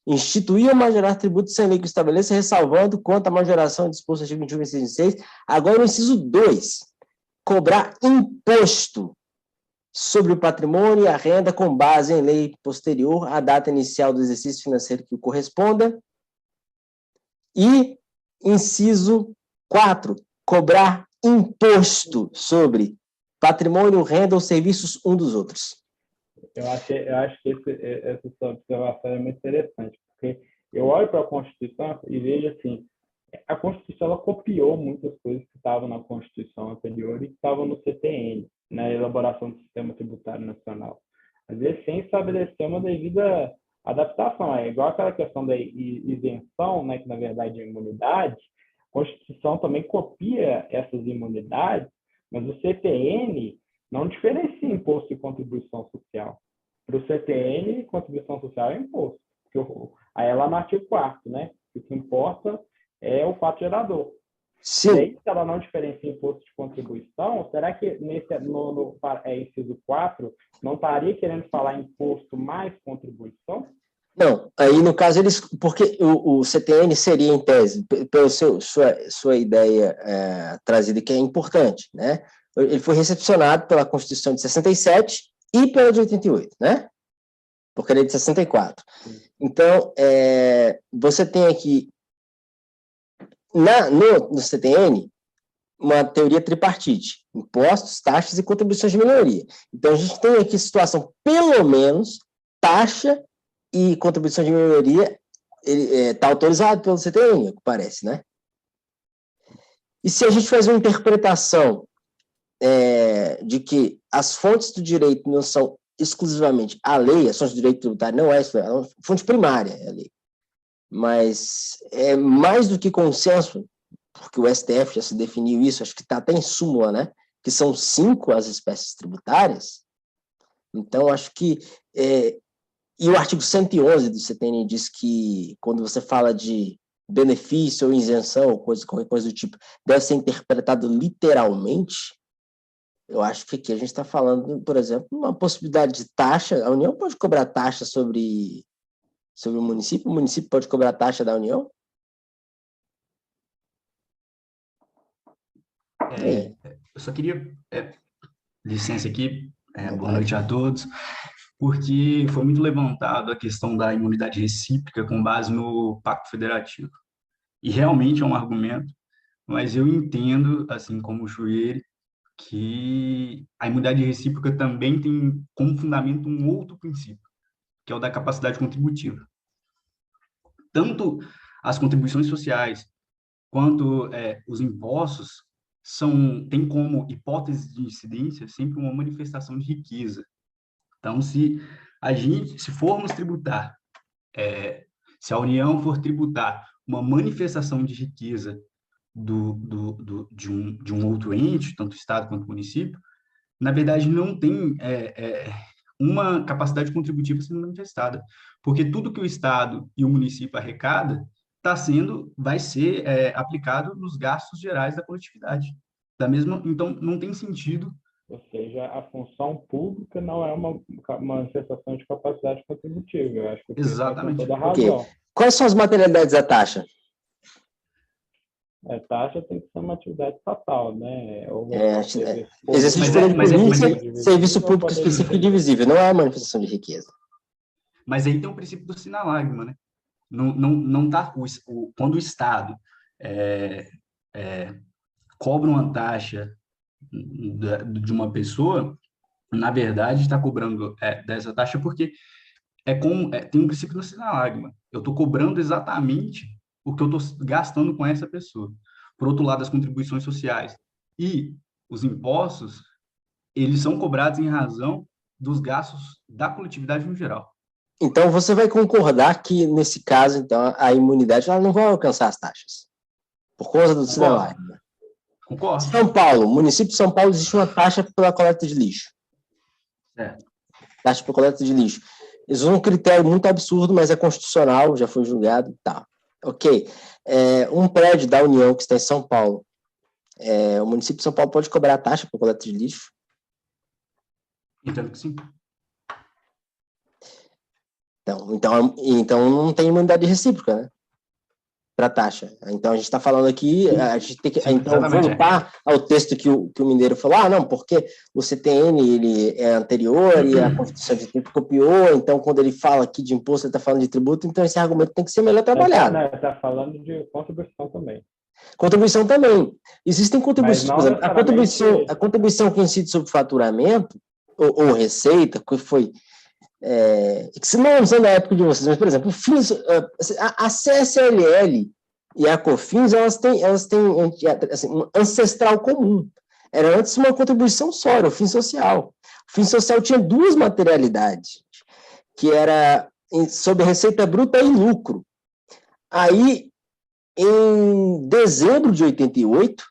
Instituir ou majorar tributos sem lei que estabeleça, ressalvando quanto à majoração disposta no artigo 21 e 26. Agora, no inciso 2, cobrar imposto sobre o patrimônio e a renda com base em lei posterior à data inicial do exercício financeiro que o corresponda. E, inciso 4, cobrar imposto sobre patrimônio, renda ou serviços um dos outros. Eu acho que essa sua observação é muito interessante, porque eu olho para a Constituição e vejo assim, a Constituição ela copiou muitas coisas que estavam na Constituição anterior e que estavam no CTN, na elaboração do Sistema Tributário Nacional. Às vezes, sem estabelecer uma devida adaptação. É igual aquela questão da isenção, né, que na verdade é imunidade. A Constituição também copia essas imunidades, mas o CTN não diferencia imposto e contribuição social. Para o CTN, contribuição social é imposto. Aí é lá no artigo 4º, né? O que importa é o fato gerador. Sim. E aí, se ela não diferencia imposto de contribuição, será que no inciso 4 não estaria querendo falar imposto mais contribuição? Não, aí no caso porque o CTN seria em tese, pela sua ideia trazida, que é importante, né? Ele foi recepcionado pela Constituição de 67 e pela de 88, né? Porque ele é de 64. Então, você tem aqui no CTN uma teoria tripartite: impostos, taxas e contribuições de melhoria. Então, a gente tem aqui situação, pelo menos, taxa e contribuição de melhoria está autorizado pelo CTN, parece, né? E se a gente faz uma interpretação de que as fontes do direito não são exclusivamente a lei, as fontes do direito tributário não é a fonte primária, é a lei, mas é mais do que consenso, porque o STF já se definiu isso, acho que está até em súmula, né? Que são 5 as espécies tributárias. Então, acho que... e o artigo 111 do CTN diz que, quando você fala de benefício ou isenção, ou qualquer coisa do tipo, deve ser interpretado literalmente. Eu acho que aqui a gente está falando, por exemplo, uma possibilidade de taxa. A União pode cobrar taxa sobre o município pode cobrar taxa da União? Eu só queria, licença aqui, boa noite a todos, porque foi muito levantado a questão da imunidade recíproca com base no Pacto Federativo. E realmente é um argumento, mas eu entendo, assim como o Chueire, que a imunidade recíproca também tem como fundamento um outro princípio, que é o da capacidade contributiva. Tanto as contribuições sociais quanto os impostos têm como hipótese de incidência sempre uma manifestação de riqueza. Então, se formos tributar, se a União for tributar uma manifestação de riqueza de um outro ente, tanto Estado quanto município, na verdade não tem uma capacidade contributiva sendo manifestada, porque tudo que o Estado e o município arrecada vai ser aplicado nos gastos gerais da coletividade. Então, não tem sentido. Ou seja, a função pública não é uma manifestação de capacidade contributiva. Eu acho que Exatamente. tem toda a razão. Okay. Quais são as materialidades da taxa? A taxa tem que ser uma atividade estatal, né? Exercício de polícia, serviço público específico e divisível, não é uma manifestação de riqueza. Mas aí tem o princípio do sinalagma, né? Não tá, quando o Estado cobra uma taxa de uma pessoa, na verdade está cobrando dessa taxa porque tem um princípio do sinalagma. Eu estou cobrando exatamente o que eu estou gastando com essa pessoa. Por outro lado, as contribuições sociais e os impostos, eles são cobrados em razão dos gastos da coletividade no geral. Então, você vai concordar que, nesse caso, então, a imunidade ela não vai alcançar as taxas, por causa do sinalagma. Concordo. São Paulo, município de São Paulo, existe uma taxa pela coleta de lixo. Taxa pela coleta de lixo. Isso é um critério muito absurdo, mas é constitucional, já foi julgado e tal. Ok. Um prédio da União que está em São Paulo, o município de São Paulo pode cobrar taxa por coleta de lixo? Entendo que sim. Então não tem imunidade recíproca, né? Para taxa. Então a gente está falando aqui, a gente tem que voltar ao texto que o Mineiro falou, não, porque o CTN ele é anterior e a Constituição de Tempo copiou, então quando ele fala aqui de imposto, ele está falando de tributo, então esse argumento tem que ser melhor trabalhado. Está falando de contribuição também. Contribuição também. Existem contribuições, por exemplo, a contribuição que incide sobre faturamento, ou receita, que foi... que se não usando a época de vocês, mas, por exemplo, a CSLL e a COFINS, elas têm assim, um ancestral comum. Era antes uma contribuição só, era o fim social. O fim social tinha 2 materialidades, que era sobre receita bruta e lucro. Aí, em dezembro de 88,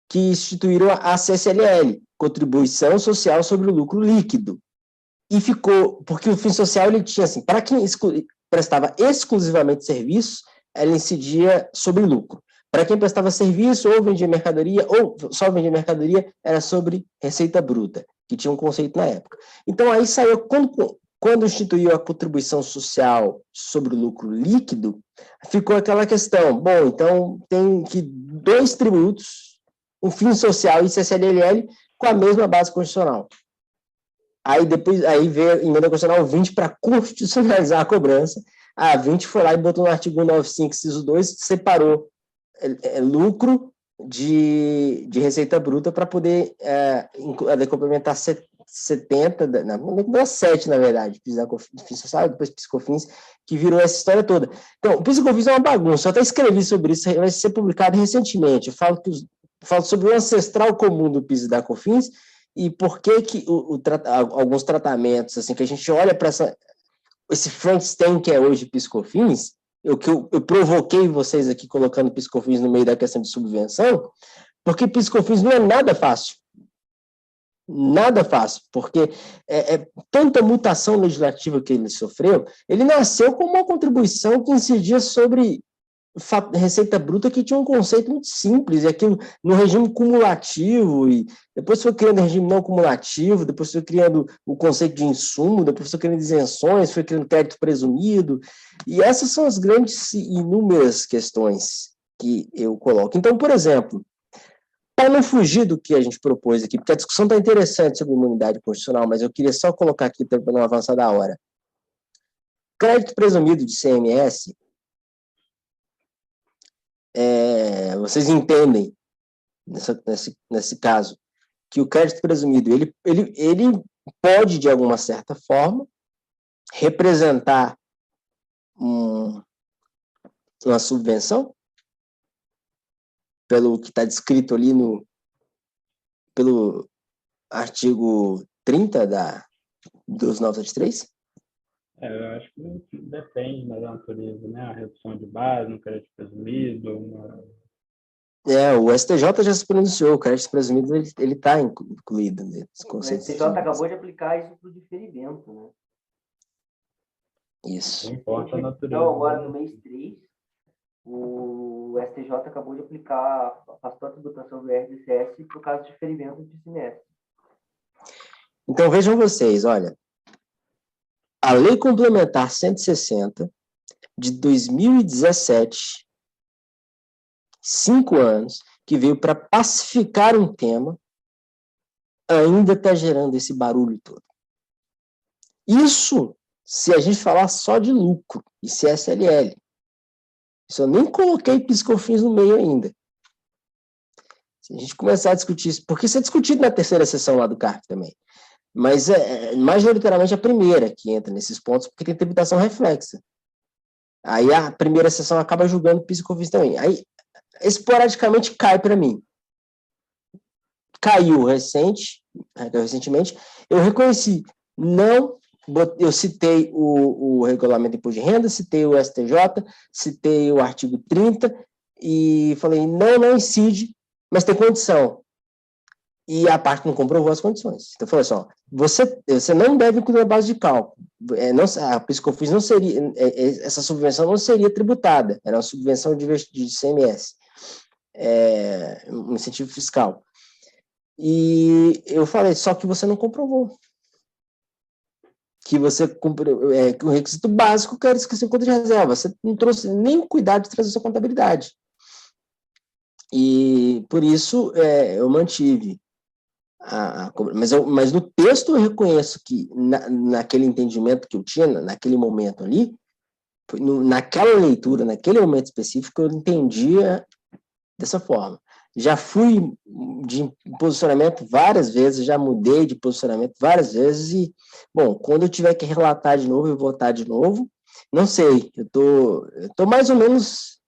que instituíram a CSLL, Contribuição Social sobre o Lucro Líquido. E ficou, porque o fim social, ele tinha assim, para quem prestava exclusivamente serviços, ela incidia sobre lucro. Para quem prestava serviço, ou vendia mercadoria, ou só vendia mercadoria, era sobre receita bruta, que tinha um conceito na época. Então, aí saiu, quando instituiu a contribuição social sobre o lucro líquido, ficou aquela questão, bom, então tem que 2 tributos, um fim social e CSLL, com a mesma base constitucional. Aí veio a emenda constitucional 20 para constitucionalizar a cobrança. A 20 foi lá e botou no artigo 195, inciso 2, separou lucro de receita bruta para poder complementar 70, não, 7, na verdade, PIS social, depois PIS/COFINS, que virou essa história toda. Então, o PIS/COFINS é uma bagunça, eu até escrevi sobre isso, vai ser publicado recentemente. Eu falo sobre o ancestral comum do PIS e da COFINS, e por que alguns tratamentos, assim, que a gente olha para esse Frankenstein que é hoje PIS/COFINS, eu provoquei vocês aqui colocando PIS/COFINS no meio da questão de subvenção, porque PIS/COFINS não é nada fácil. Nada fácil, porque tanta mutação legislativa que ele sofreu, ele nasceu com uma contribuição que incidia sobre receita bruta, que tinha um conceito muito simples, e aquilo no regime cumulativo, e depois foi criando regime não cumulativo, depois foi criando o conceito de insumo, depois foi criando isenções, foi criando crédito presumido, e essas são as grandes e inúmeras questões que eu coloco. Então, por exemplo, para não fugir do que a gente propôs aqui, porque a discussão está interessante sobre imunidade constitucional, mas eu queria só colocar aqui para não avançar da hora. Crédito presumido de CMS, vocês entendem, nesse caso, que o crédito presumido, ele pode, de alguma certa forma, representar uma subvenção, pelo que está descrito ali pelo artigo 30 dos 973? Eu acho que depende da natureza, né? A redução de base, no crédito presumido, o STJ já se pronunciou, o crédito presumido ele está incluído nesse conceito. O STJ acabou de aplicar isso para o diferimento, né? Isso. Não importa a natureza. Então, agora no mês 3, o STJ acabou de aplicar, afastou a tributação do IRDCS por causa de diferimento de semestre. Então, vejam vocês, olha, a Lei Complementar 160 de 2017, 5 anos, que veio para pacificar um tema, ainda está gerando esse barulho todo. Isso, se a gente falar só de lucro e CSLL. Isso eu nem coloquei PIS/COFINS no meio ainda. Se a gente começar a discutir isso, porque isso é discutido na terceira sessão lá do CARF também, mas majoritariamente a primeira que entra nesses pontos, porque tem tributação reflexa. Aí a primeira sessão acaba julgando PIS/COFINS também. Aí, esporadicamente, cai para mim. Caiu recentemente. Eu reconheci, não, eu citei o regulamento de imposto de renda, citei o STJ, citei o artigo 30, e falei, não incide, mas tem condição. E a parte não comprovou as condições. Então, eu falei assim, você não deve incluir a base de cálculo. A PIS/COFINS não seria, essa subvenção não seria tributada, era uma subvenção de ICMS, um incentivo fiscal. E eu falei, só que você não comprovou. Que você cumpriu, que o requisito básico que era esquecer conta de reserva. Você não trouxe nem o cuidado de trazer sua contabilidade. E, por isso, eu mantive. Mas no texto eu reconheço que, naquele entendimento que eu tinha, naquele momento ali, naquela leitura, naquele momento específico, eu entendia dessa forma. Já fui de posicionamento várias vezes, já mudei de posicionamento várias vezes e, bom, quando eu tiver que relatar de novo, eu vou votar de novo. Não sei, eu tô mais ou menos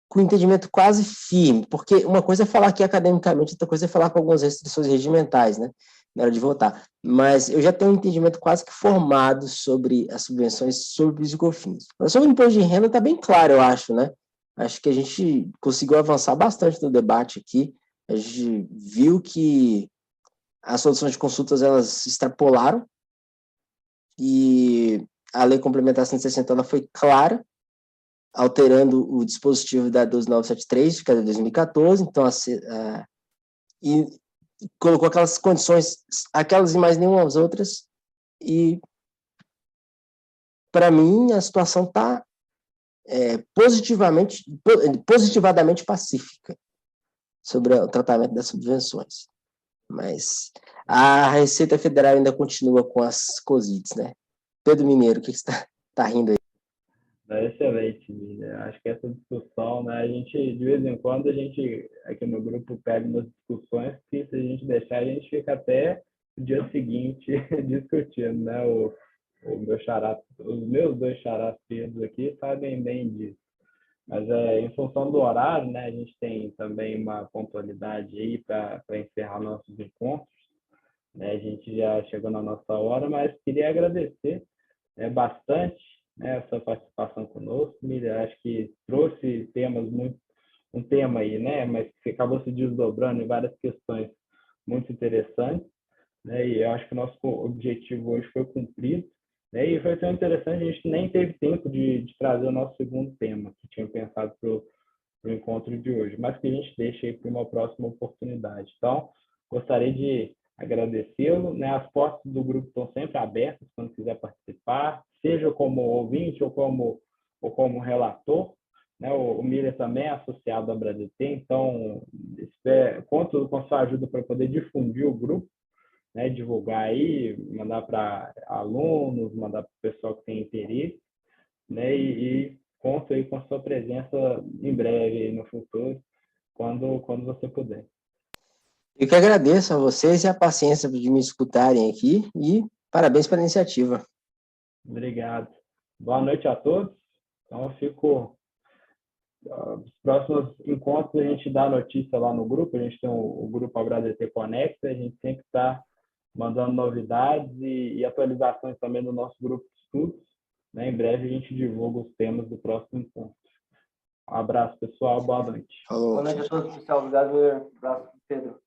com o entendimento quase firme, porque uma coisa é falar aqui academicamente, outra coisa é falar com algumas restrições regimentais, né, na hora de votar. Mas eu já tenho um entendimento quase que formado sobre as subvenções sobre PIS/COFINS. Mas sobre o imposto de renda está bem claro, eu acho, né? Acho que a gente conseguiu avançar bastante no debate aqui. A gente viu que as soluções de consultas, elas se extrapolaram e a Lei Complementar 160 ela foi clara, alterando o dispositivo da 12973, que é de 2014, então, e colocou aquelas condições, aquelas e mais nenhuma as outras, e, para mim, a situação está positivadamente pacífica sobre o tratamento das subvenções. Mas a Receita Federal ainda continua com as COSITs, né? Pedro Mineiro, o que você está rindo aí? É excelente, Miriam. Acho que essa discussão, né, a gente, de vez em quando, a gente, aqui no grupo, pega umas discussões que, se a gente deixar, a gente fica até o dia seguinte discutindo, né? O meu xará, os meus dois xarás Pedro aqui sabem bem disso. Mas em função do horário, né, a gente tem também uma pontualidade aí para encerrar nossos encontros. Né? A gente já chegou na nossa hora, mas queria agradecer bastante né, a sua participação conosco, Miriam. Acho que trouxe um tema aí, né, mas que acabou se desdobrando em várias questões muito interessantes, né, e eu acho que o nosso objetivo hoje foi cumprido, né, e foi tão interessante, a gente nem teve tempo de trazer o nosso segundo tema, que tinha pensado para o encontro de hoje, mas que a gente deixa aí para uma próxima oportunidade. Então, gostaria de agradecê-lo, né? As portas do grupo estão sempre abertas quando quiser participar, seja como ouvinte ou como relator, né? O Miller também é associado à Brasil, então conto com a sua ajuda para poder difundir o grupo, né? Divulgar aí, mandar para alunos, mandar para o pessoal que tem interesse, né? E conto aí com a sua presença em breve, no futuro, quando você puder. Eu que agradeço a vocês e a paciência de me escutarem aqui e parabéns pela iniciativa. Obrigado. Boa noite a todos. Então, eu fico... Os próximos encontros a gente dá notícia lá no grupo, a gente tem o grupo AbraDT Conecta, a gente sempre está mandando novidades e atualizações também no nosso grupo de estudos, né? Em breve a gente divulga os temas do próximo encontro. Um abraço, pessoal. Boa noite. Falou. Boa noite a todos, pessoal. Obrigado, Pedro. Abraço, Pedro.